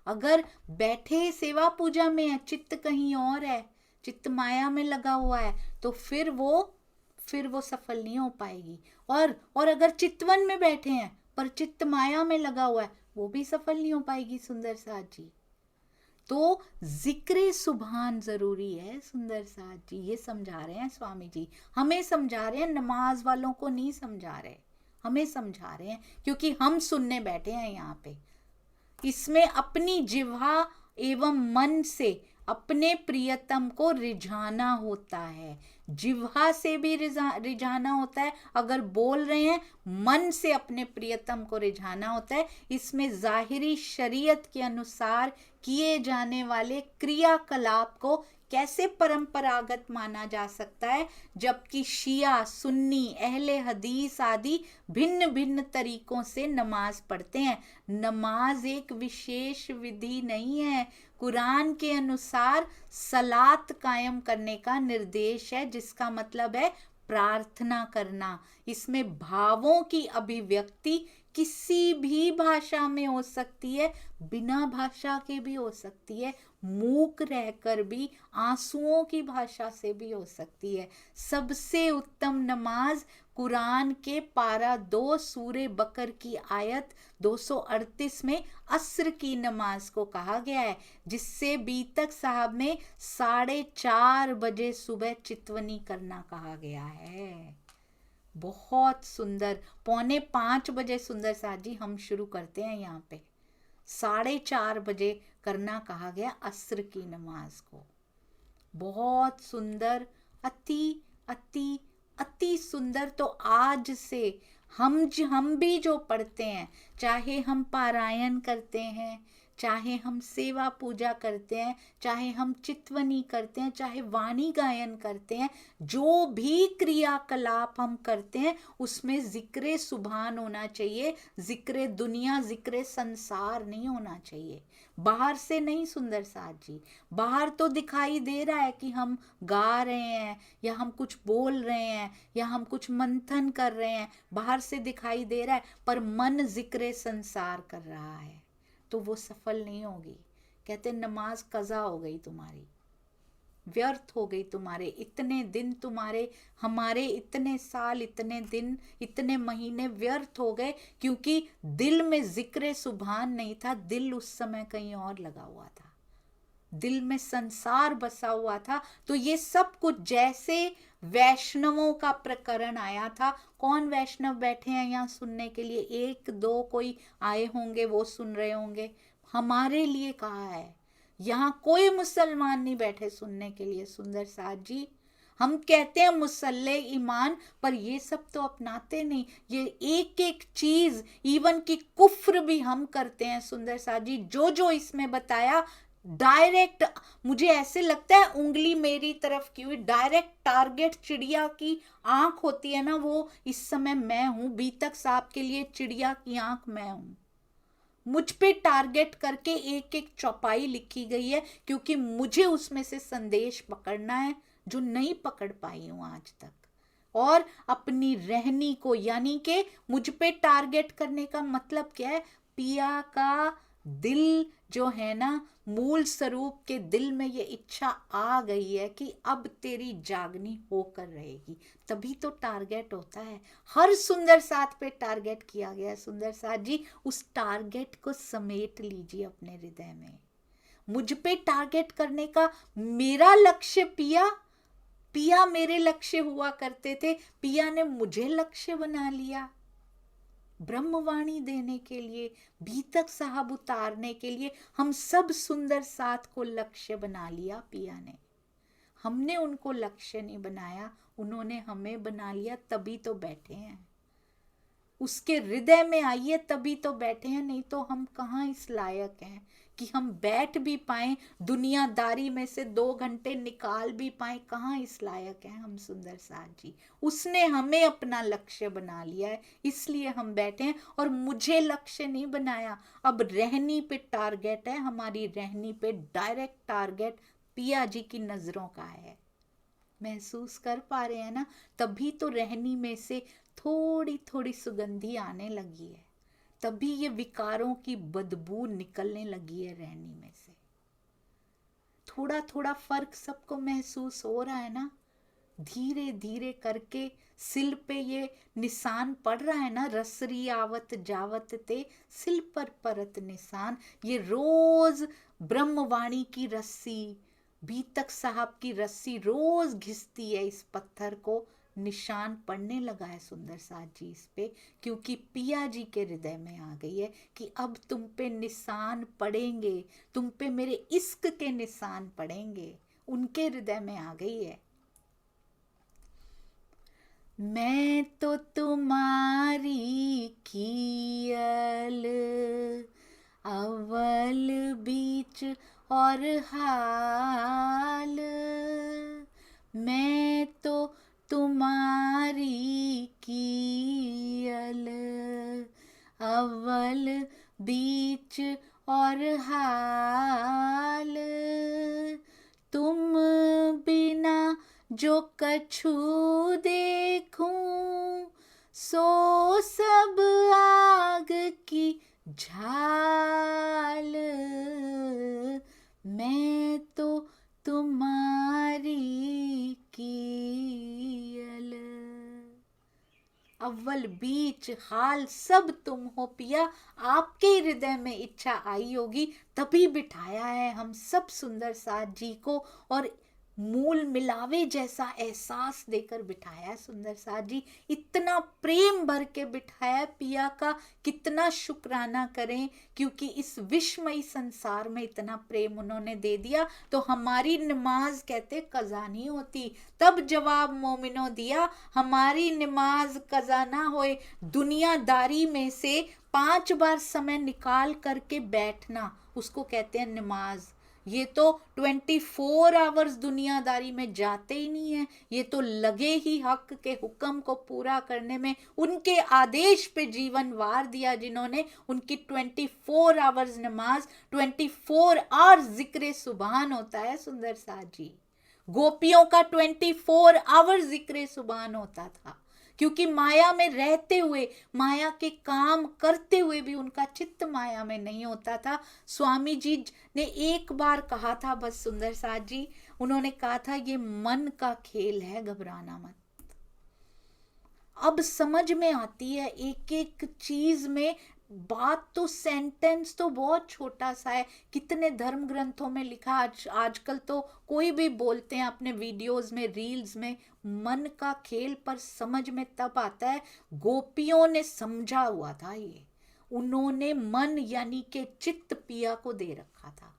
अगर बैठे सेवा पूजा में है, चित्त कहीं और है, चित्त माया में लगा हुआ है, तो फिर वो सफल नहीं हो पाएगी। और अगर चितवन में बैठे हैं पर चित्त माया में लगा हुआ है, वो भी सफल नहीं हो पाएगी सुंदर साथ जी। तो जिक्र सुभान जरूरी है सुंदर साथ जी, ये समझा रहे हैं स्वामी जी, हमें समझा रहे हैं, नमाज वालों को नहीं समझा रहे, हमें समझा रहे हैं, क्योंकि हम सुनने बैठे हैं यहाँ पे। इसमें अपनी जिह्वा एवं मन से अपने प्रियतम को रिझाना होता है, जिह्वा से भी रिझाना होता है, अगर बोल रहे हैं मन से अपने प्रियतम को रिझाना होता है। इसमें जाहिरी शरीयत के अनुसार किए जाने वाले क्रियाकलाप को कैसे परंपरागत माना जा सकता है, जबकि शिया, सुन्नी, अहले हदीस आदि भिन्न भिन्न तरीकों से नमाज पढ़ते हैं। नमाज एक विशेष विधि नहीं है। कुरान के अनुसार सलात कायम करने का निर्देश है, जिसका मतलब है प्रार्थना करना। इसमें भावों की अभिव्यक्ति किसी भी भाषा में हो सकती है, बिना भाषा के भी हो सकती है, मूक रहकर भी, आंसुओं की भाषा से भी हो सकती है। सबसे उत्तम नमाज कुरान के पारा 2 सूरे बकर की आयत 238 में अस्र की नमाज को कहा गया है, जिससे बीतक साहब में 4:30 बजे सुबह चितवनी करना कहा गया है। बहुत सुंदर। 4:45 बजे सुंदर साथ जी हम शुरू करते हैं यहाँ पे, 4:30 बजे करना कहा गया अस्र की नमाज को। बहुत सुंदर, अति अति अति सुंदर। तो आज से हम भी जो पढ़ते हैं, चाहे हम पारायण करते हैं, चाहे हम सेवा पूजा करते हैं, चाहे हम चितवनी करते हैं, चाहे वाणी गायन करते हैं, जो भी क्रियाकलाप हम करते हैं उसमें जिक्र सुभान होना चाहिए, जिक्र दुनिया, जिक्र संसार नहीं होना चाहिए। बाहर से नहीं सुंदर साथ जी, बाहर तो दिखाई दे रहा है कि हम गा रहे हैं या हम कुछ बोल रहे हैं या हम कुछ मंथन कर रहे हैं, बाहर से दिखाई दे रहा है, पर मन जिक्र संसार कर रहा है तो वो सफल नहीं होगी। कहते नमाज कज़ा हो गई तुम्हारी, व्यर्थ हो गई तुम्हारे इतने दिन, तुम्हारे हमारे इतने साल, इतने दिन, इतने महीने व्यर्थ हो गए, क्योंकि दिल में जिक्र सुभान नहीं था। दिल उस समय कहीं और लगा हुआ था, दिल में संसार बसा हुआ था। तो ये सब कुछ जैसे वैष्णवों का प्रकरण आया था, कौन वैष्णव बैठे हैं यहाँ सुनने के लिए? 1-2 कोई आए होंगे, वो सुन रहे होंगे। हमारे लिए कहा है, यहाँ कोई मुसलमान नहीं बैठे सुनने के लिए सुंदर साथ जी। हम कहते हैं मुसल्ले ईमान, पर ये सब तो अपनाते नहीं। ये एक एक चीज, इवन की कुफ्र भी हम करते हैं सुंदर साथ जी। जो जो इसमें बताया डायरेक्ट, मुझे ऐसे लगता है उंगली मेरी तरफ की हुई, डायरेक्ट टारगेट चिड़िया की आंख होती है ना, वो इस समय मैं हूं। बीतक साहब के लिए चिड़िया की आंख मैं हूं। मुझ पे टारगेट करके एक एक चौपाई लिखी गई है, क्योंकि मुझे उसमें से संदेश पकड़ना है जो नहीं पकड़ पाई हूं आज तक। और अपनी रहनी को, यानी कि मुझ पे टारगेट करने का मतलब क्या है? पिया का दिल जो है ना, मूल स्वरूप के दिल में ये इच्छा आ गई है कि अब तेरी जागनी होकर रहेगी, तभी तो टारगेट होता है। हर सुंदर साथ पे टारगेट किया गया है सुंदर साथ जी। उस टारगेट को समेट लीजिए अपने हृदय में। मुझ पे टारगेट करने का मेरा लक्ष्य पिया मेरे लक्ष्य हुआ करते थे, पिया ने मुझे लक्ष्य बना लिया। ब्रह्मवाणी देने के लिए, बीतक साहब उतारने के लिए हम सब सुंदर साथ को लक्ष्य बना लिया पिया ने। हमने उनको लक्ष्य नहीं बनाया, उन्होंने हमें बना लिया, तभी तो बैठे हैं। उसके हृदय में आइए तभी तो बैठे हैं, नहीं तो हम कहाँ इस लायक हैं कि हम बैठ भी पाएं, दुनियादारी में से 2 घंटे निकाल भी पाएं। कहाँ इस लायक हैं हम सुंदर साथ जी। उसने हमें अपना लक्ष्य बना लिया है, इसलिए हम बैठे हैं। और मुझे लक्ष्य नहीं बनाया, अब रहनी पे टारगेट है, हमारी रहनी पे डायरेक्ट टारगेट पिया जी की नजरों का है। महसूस कर पा रहे हैं ना? तभी तो रहनी में से थोड़ी थोड़ी सुगंधी आने लगी है, तभी ये विकारों की बदबू निकलने लगी है रहनी में से। थोड़ा थोड़ा फर्क सबको महसूस हो रहा है ना? धीरे धीरे करके सिल पे ये निशान पड़ रहा है ना, रसरी आवत जावत ते सिल पर परत निशान। ये रोज ब्रह्मवाणी की रस्सी, बीतक साहब की रस्सी रोज घिसती है इस पत्थर को, निशान पड़ने लगा है सुंदर साथ जी इस पे, क्योंकि पिया जी के हृदय में आ गई है कि अब तुम पे निशान पड़ेंगे, तुम पे मेरे इश्क के निशान पड़ेंगे। उनके हृदय में आ गई है। मैं तो तुम्हारी कियल अवल बीतक बीच और हाल, मैं तो तुम्हारी कीयल, अव्वल बीच और हाल, तुम बिना जो कछु देखूं, सो सब आग की झाल, मैं तो तुम्हारी कीयल, अव्वल बीच हाल सब तुम हो पिया। आपके हृदय में इच्छा आई होगी तभी बिठाया है हम सब सुंदर साथ जी को, और मूल मिलावे जैसा एहसास देकर बिठाया है सुंदर साथ जी। इतना प्रेम भर के बिठाया पिया का कितना शुक्राना करें, क्योंकि इस विश्वमयी संसार में इतना प्रेम उन्होंने दे दिया। तो हमारी नमाज कहते कज़ा नहीं होती, तब जवाब मोमिनो दिया, हमारी नमाज कज़ा ना होए, दुनियादारी में से 5 बार समय निकाल करके बैठना उसको कहते हैं नमाज। ये तो 24 आवर्स दुनियादारी में जाते ही नहीं है, ये तो लगे ही हक के हुक्म को पूरा करने में, उनके आदेश पे जीवन वार दिया जिन्होंने, उनकी 24 आवर्स नमाज, 24 आवर्स जिक्र सुभान होता है सुंदर साथ जी। गोपियों का 24 आवर्स जिक्र सुभान होता था, क्योंकि माया में रहते हुए, माया के काम करते हुए भी उनका चित्त माया में नहीं होता था। स्वामी जी ने एक बार कहा था बस सुंदर साथ जी, उन्होंने कहा था ये मन का खेल है, घबराना मत। अब समझ में आती है एक एक चीज में, बात तो सेंटेंस तो बहुत छोटा सा है, कितने धर्म ग्रंथों में लिखा, आजकल तो कोई भी बोलते हैं अपने वीडियोस में, रील्स में, मन का खेल, पर समझ में तब आता है गोपियों ने समझा हुआ था ये, उन्होंने मन यानी के चित्त पिया को दे रखा था,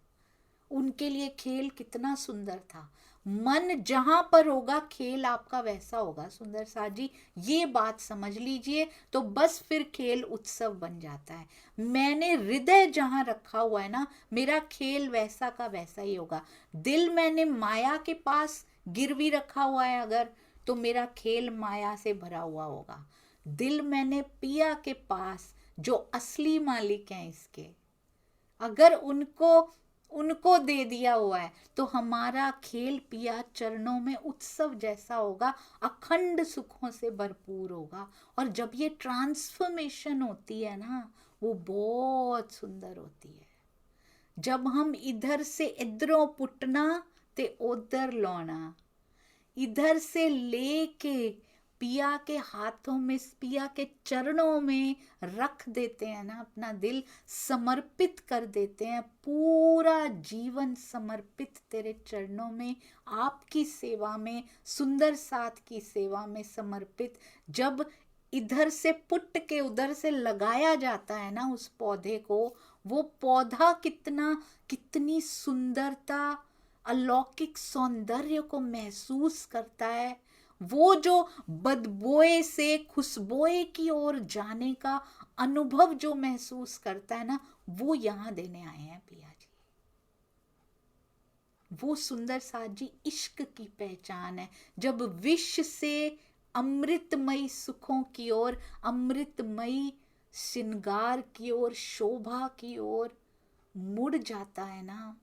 उनके लिए खेल कितना सुंदर था। मन जहां पर होगा खेल आपका वैसा होगा सुंदर साथ जी, ये बात समझ लीजिए, तो बस फिर खेल उत्सव बन जाता है। मैंने हृदय जहां रखा हुआ है ना, मेरा खेल वैसा का वैसा ही होगा। दिल मैंने माया के पास गिरवी रखा हुआ है अगर, तो मेरा खेल माया से भरा हुआ होगा। दिल मैंने पिया के पास, जो असली मालिक हैं इसके, अगर उनको दे दिया हुआ है, तो हमारा खेल पिया चरणों में उत्सव जैसा होगा, अखंड सुखों से भरपूर होगा। और जब ये ट्रांसफॉर्मेशन होती है ना, वो बहुत सुंदर होती है। जब हम इधर से इधरों पुटना ते उधर लौना, इधर से लेके पिया के हाथों में, पिया के चरणों में रख देते हैं ना, अपना दिल समर्पित कर देते हैं, पूरा जीवन समर्पित तेरे चरणों में, आपकी सेवा में, सुंदर साथ की सेवा में समर्पित। जब इधर से पुट के उधर से लगाया जाता है ना उस पौधे को, वो पौधा कितनी सुंदरता, अलौकिक सौंदर्य को महसूस करता है। वो जो बदबोए से खुशबोए की ओर जाने का अनुभव जो महसूस करता है ना, वो यहाँ देने आए हैं पिया जी। वो सुंदर साथ जी इश्क की पहचान है। जब विश्व से अमृतमयी सुखों की ओर, अमृतमयी श्रृंगार की ओर, शोभा की ओर मुड़ जाता है ना,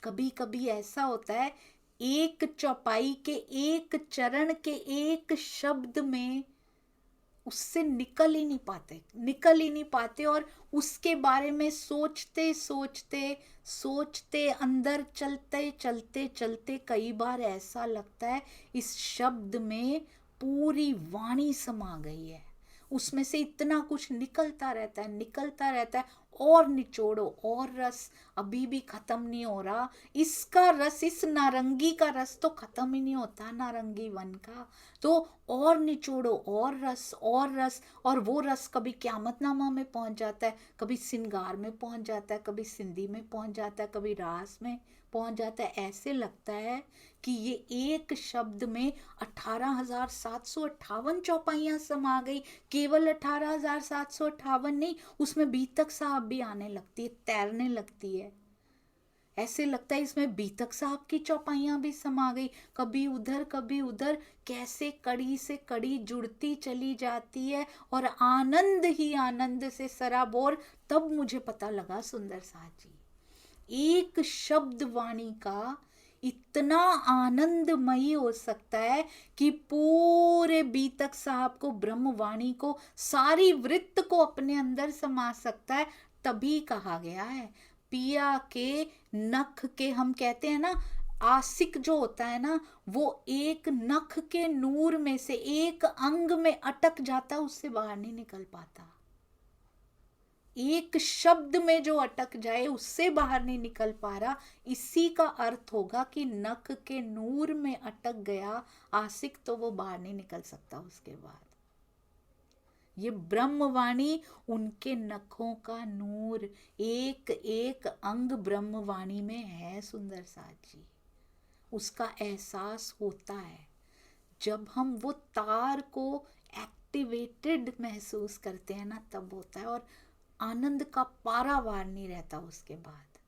कभी कभी ऐसा होता है एक चौपाई के, एक चरण के, एक शब्द में उससे निकल ही नहीं पाते, और उसके बारे में सोचते अंदर चलते कई बार ऐसा लगता है इस शब्द में पूरी वाणी समा गई है, उसमें से इतना कुछ निकलता रहता है, और निचोड़ो, और रस अभी भी खत्म नहीं हो रहा। इसका रस, इस नारंगी का रस तो खत्म ही नहीं होता, नारंगी वन का, तो और निचोड़ो, और रस, और वो रस कभी क़यामतनामा में पहुंच जाता है, कभी श्रृंगार में पहुंच जाता है, कभी सिंधी में पहुंच जाता है, कभी रास में पहुंच जाता है। ऐसे लगता है कि ये एक शब्द में 18,758 चौपाइयां समा गई। केवल 18,758 नहीं, उसमें बीतक साहब कभी आने लगती है, तैरने लगती है। ऐसे लगता है इसमें बीतक साहब की चौपाइयां भी समा गई, कभी उधर कभी उधर, कैसे कड़ी से कड़ी जुड़ती चली जाती है और आनंद ही आनंद से सराबोर। तब मुझे पता लगा सुंदर साथ जी, एक शब्द वाणी का इतना आनंदमयी हो सकता है कि पूरे बीतक साहब को, ब्रह्मवाणी को, सारी वृत्त को अपने अंदर समा सकता है। तभी कहा गया है पिया के नख के, हम कहते हैं ना आसिक जो होता है ना, वो एक नख के नूर में से एक अंग में अटक जाता, उससे बाहर नहीं निकल पाता। एक शब्द में जो अटक जाए उससे बाहर नहीं निकल पा रहा, इसी का अर्थ होगा कि नख के नूर में अटक गया आसिक, तो वो बाहर नहीं निकल सकता उसके बाद। ये ब्रह्मवाणी उनके नखों का नूर, एक एक अंग ब्रह्मवाणी में है सुंदर साथ जी। उसका एहसास होता है जब हम वो तार को एक्टिवेटेड महसूस करते हैं ना, तब होता है। और आनंद का पारावार नहीं रहता उसके बाद।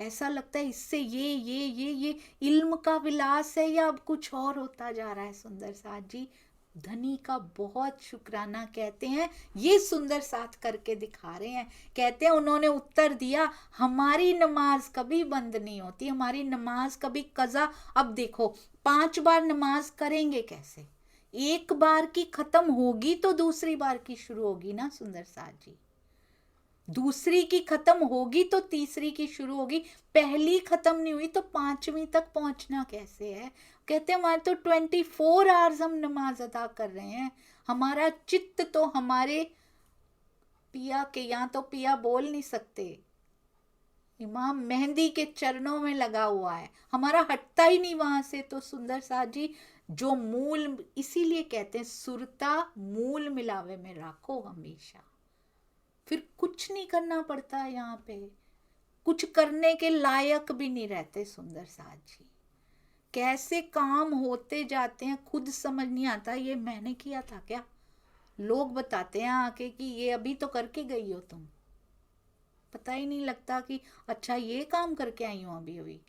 ऐसा लगता है इससे ये इल्म का विलास है या अब कुछ और होता जा रहा है। सुंदर साथ जी धनी का बहुत शुक्राना कहते हैं, ये सुंदर साथ करके दिखा रहे हैं। कहते हैं उन्होंने उत्तर दिया, हमारी नमाज कभी बंद नहीं होती, हमारी नमाज कभी कज़ा। अब देखो 5 बार नमाज करेंगे कैसे, एक बार की खत्म होगी तो दूसरी बार की शुरू होगी ना सुंदर साथ जी, दूसरी की खत्म होगी तो तीसरी की शुरू होगी, पहली खत्म नहीं हुई तो 5वीं तक पहुंचना कैसे है। कहते हैं हमारे तो 24 आवर्स हम नमाज अदा कर रहे हैं, हमारा चित्त तो हमारे पिया के, यहाँ तो पिया बोल नहीं सकते, इमाम मेहंदी के चरणों में लगा हुआ है, हमारा हटता ही नहीं वहां से। तो सुंदर साथ जी जो मूल, इसीलिए कहते हैं सुरता मूल मिलावे में राखो हमेशा, फिर कुछ नहीं करना पड़ता। यहाँ पे कुछ करने के लायक भी नहीं रहते सुंदर साथ जी, कैसे काम होते जाते हैं खुद समझ नहीं आता। ये मैंने किया था क्या, लोग बताते हैं आके कि ये अभी तो करके गई हो तुम, पता ही नहीं लगता कि अच्छा ये काम करके आई हूं अभी अभी,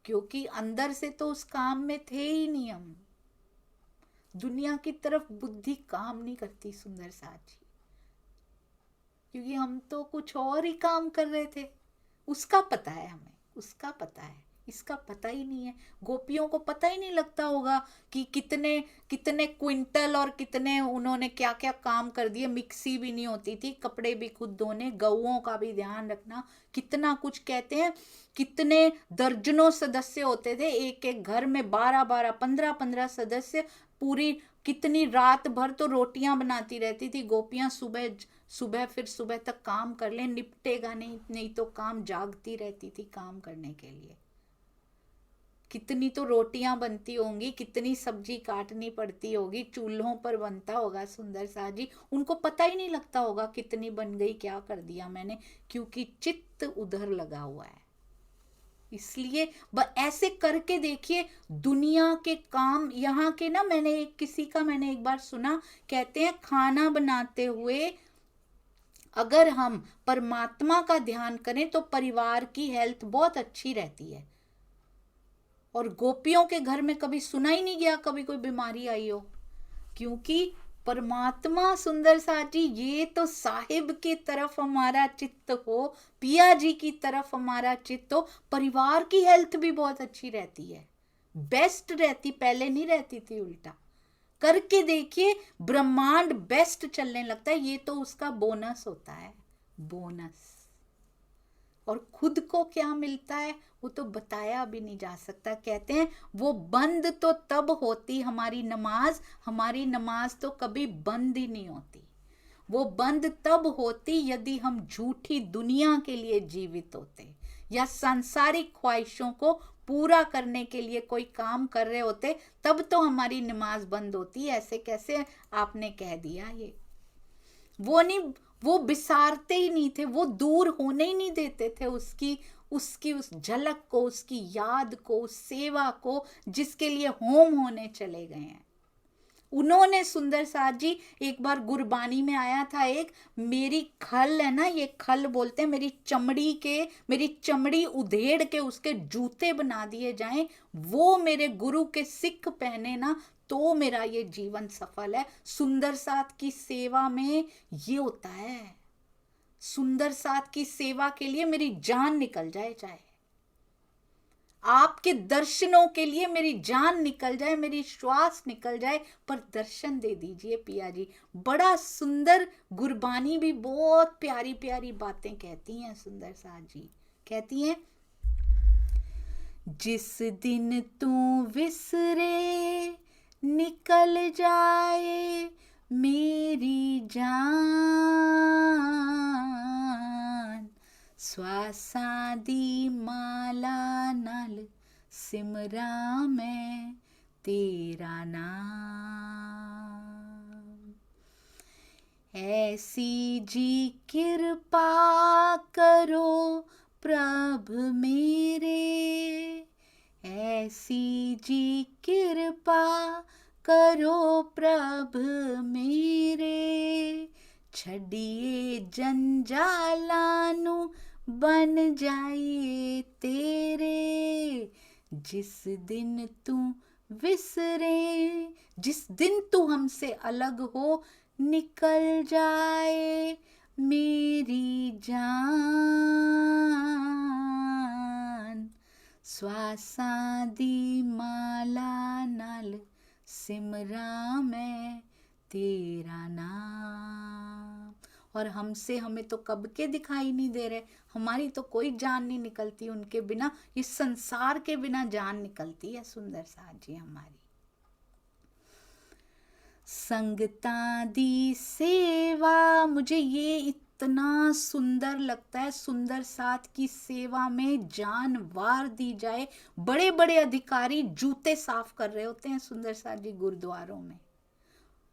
क्योंकि अंदर से तो उस काम में थे ही नहीं हम। दुनिया की तरफ बुद्धि काम नहीं करती सुंदर साथ जी, क्योंकि हम तो कुछ और ही काम कर रहे थे। उसका पता है हमें, उसका पता है, इसका पता ही नहीं है। गोपियों को पता ही नहीं लगता होगा कि कितने कितने क्विंटल और कितने उन्होंने क्या क्या काम कर दिए। मिक्सी भी नहीं होती थी, कपड़े भी खुद धोने, गऊओं का भी ध्यान रखना, कितना कुछ। कहते हैं कितने दर्जनों सदस्य होते थे एक एक घर में, 12-12 15-15 सदस्य, पूरी कितनी रात भर तो रोटियां बनाती रहती थी गोपियां। सुबह फिर सुबह तक काम कर ले, निपटेगा नहीं तो काम, जागती रहती थी काम करने के लिए। कितनी तो रोटियां बनती होंगी, कितनी सब्जी काटनी पड़ती होगी, चूल्हों पर बनता होगा सुंदर साथ जी। उनको पता ही नहीं लगता होगा कितनी बन गई, क्या कर दिया मैंने, क्योंकि चित्त उधर लगा हुआ है। इसलिए ऐसे करके देखिए दुनिया के काम। यहाँ के ना मैंने एक बार सुना, कहते हैं खाना बनाते हुए अगर हम परमात्मा का ध्यान करें तो परिवार की हेल्थ बहुत अच्छी रहती है। और गोपियों के घर में कभी सुना ही नहीं गया कभी कोई बीमारी आई हो, क्योंकि परमात्मा सुंदर साथ जी, ये तो साहिब की तरफ हमारा चित्त हो, पिया जी की तरफ हमारा चित्त हो, परिवार की हेल्थ भी बहुत अच्छी रहती है, बेस्ट रहती, पहले नहीं रहती थी, उल्टा। करके देखिए ब्रह्मांड बेस्ट चलने लगता है, ये तो उसका बोनस होता है, बोनस। और खुद को क्या मिलता है वो तो बताया भी नहीं जा सकता। कहते हैं वो बंद तो तब होती हमारी नमाज तो कभी बंद ही नहीं होती। वो बंद तब होती यदि हम झूठी दुनिया के लिए जीवित होते या सांसारिक ख्वाहिशों को पूरा करने के लिए कोई काम कर रहे होते, तब तो हमारी नमाज बंद होती। ऐसे कैसे आपने कह दिया, ये वो नहीं, वो बिसारते ही नहीं थे, वो दूर होने ही नहीं देते थे उसकी उस झलक को, उसकी याद को, उस सेवा को जिसके लिए होम होने चले गए हैं। उन्होंने सुंदर साथ जी एक बार गुरबानी में आया था, एक मेरी खल है ना, ये खल बोलते हैं, मेरी चमड़ी उधेड़ के उसके जूते बना दिए जाएं, वो मेरे गुरु के सिख पहने ना, तो मेरा ये जीवन सफल है। सुंदर साथ की सेवा में ये होता है, सुंदर साथ की सेवा के लिए मेरी जान निकल जाए, चाहे आपके दर्शनों के लिए मेरी जान निकल जाए, मेरी श्वास निकल जाए, पर दर्शन दे दीजिए पिया जी। बड़ा सुंदर गुरबानी भी बहुत प्यारी प्यारी बातें कहती हैं सुंदर साथ जी। कहती हैं, जिस दिन तू विसरे निकल जाए मेरी जान, श्वासां दी माला नाल सिमरा मैं तेरा नाम। ऐसी जी कृपा करो प्रभु मेरे, ऐसी जी कृपा करो प्रभु मेरे, छड़िए जंजालानू बन जाइए तेरे, जिस दिन तू विसरे, जिस दिन तू हमसे अलग हो, निकल जाए मेरी जान, श्वासां दी माला नाल सिमरा मैं तेरा नाम। और हमें तो कब के दिखाई नहीं दे रहे, हमारी तो कोई जान नहीं निकलती उनके बिना, इस संसार के बिना जान निकलती है सुंदर साथ जी हमारी। संगतां दी सेवा, मुझे ये इतना सुंदर लगता है, सुंदर साथ की सेवा में जान वार दी जाए। बड़े बड़े अधिकारी जूते साफ कर रहे होते हैं सुंदर साथ जी गुरुद्वारों में,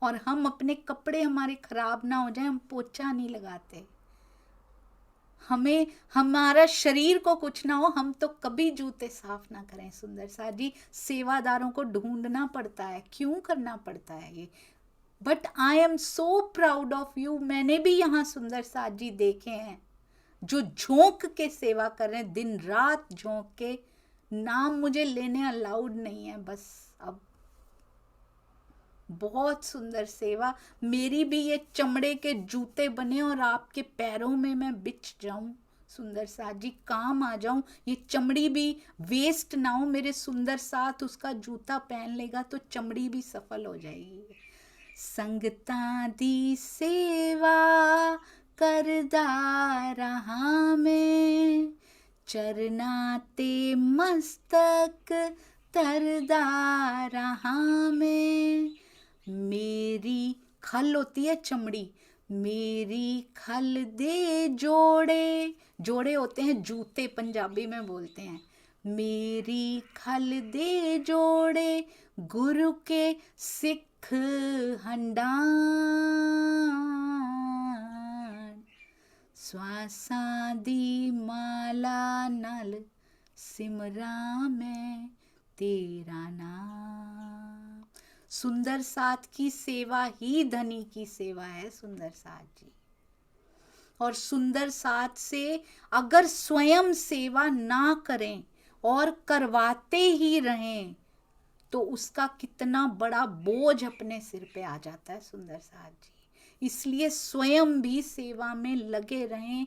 और हम अपने कपड़े हमारे खराब ना हो जाए, हम पोछा नहीं लगाते, हमें हमारा शरीर को कुछ ना हो, हम तो कभी जूते साफ ना करें सुंदर साथ जी। सेवादारों को ढूंढना पड़ता है, क्यों करना पड़ता है ये, but I am so proud of you. मैंने भी यहाँ सुंदर साथ जी देखे हैं जो झोंक के सेवा कर रहे हैं, दिन रात झोंक के। नाम मुझे लेने अलाउड नहीं है बस अब। बहुत सुंदर सेवा, मेरी भी ये चमड़े के जूते बने और आपके पैरों में मैं बिछ जाऊं सुंदर साथ जी, काम आ जाऊं, ये चमड़ी भी वेस्ट ना हो, मेरे सुंदर साथ उसका जूता पहन लेगा तो चमड़ी भी सफल हो जाएगी। संगतां दी सेवा करदा रहा मैं, चरना ते मस्तक तरदा रहा मैं, मेरी खल होती है चमड़ी, मेरी खल दे जोड़े, जोड़े होते हैं जूते पंजाबी में बोलते हैं, मेरी खल दे जोड़े गुरु के सिख हंडान, श्वासां दी माला नाल सिमरा मैं तेरा नाम। सुंदर साथ की सेवा ही धनी की सेवा है सुंदर साथ जी। और सुंदर साथ से अगर स्वयं सेवा ना करें और करवाते ही रहें तो उसका कितना बड़ा बोझ अपने सिर पे आ जाता है सुंदर साथ जी। इसलिए स्वयं भी सेवा में लगे रहें,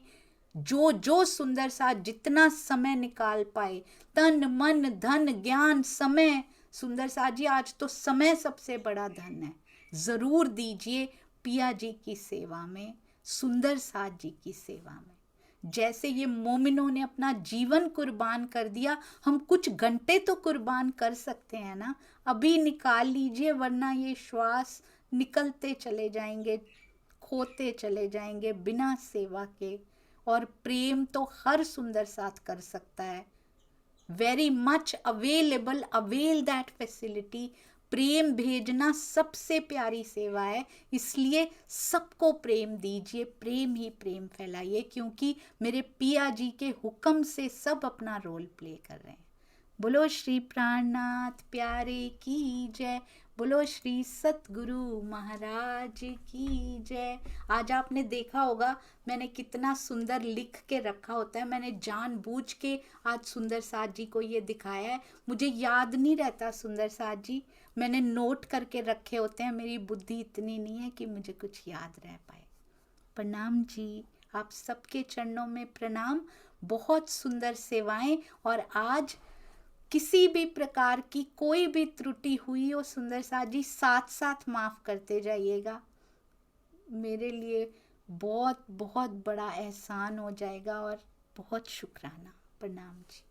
जो सुंदर साथ जितना समय निकाल पाए, तन मन धन ज्ञान समय, सुंदर साथ जी आज तो समय सबसे बड़ा धन है, जरूर दीजिए पिया जी की सेवा में, सुंदर साथ जी की सेवा में। जैसे ये मोमिनों ने अपना जीवन कुर्बान कर दिया, हम कुछ घंटे तो कुर्बान कर सकते हैं ना, अभी निकाल लीजिए, वरना ये श्वास निकलते चले जाएंगे, खोते चले जाएंगे बिना सेवा के। और प्रेम तो हर सुंदर साथ कर सकता है, very much available, avail that facility. प्रेम भेजना सबसे प्यारी सेवा है, इसलिए सबको प्रेम दीजिए, प्रेम ही प्रेम फैलाइए, क्योंकि मेरे पिया जी के हुक्म से सब अपना रोल प्ले कर रहे हैं। बोलो श्री प्राणनाथ प्यारे की जय, बोलो श्री सतगुरु महाराज की जय। आज आपने देखा होगा मैंने कितना सुंदर लिख के रखा होता है, मैंने जानबूझ के आज सुंदर साथ जी को ये दिखाया है। मुझे याद नहीं रहता सुंदर साथ जी, मैंने नोट करके रखे होते हैं, मेरी बुद्धि इतनी नहीं है कि मुझे कुछ याद रह पाए। प्रणाम जी, आप सबके चरणों में प्रणाम। बहुत सुंदर सेवाएं, और आज किसी भी प्रकार की कोई भी त्रुटि हुई हो सुंदर साथ जी, साथ साथ माफ करते जाइएगा, मेरे लिए बहुत बहुत बड़ा एहसान हो जाएगा, और बहुत शुक्राना। प्रणाम जी।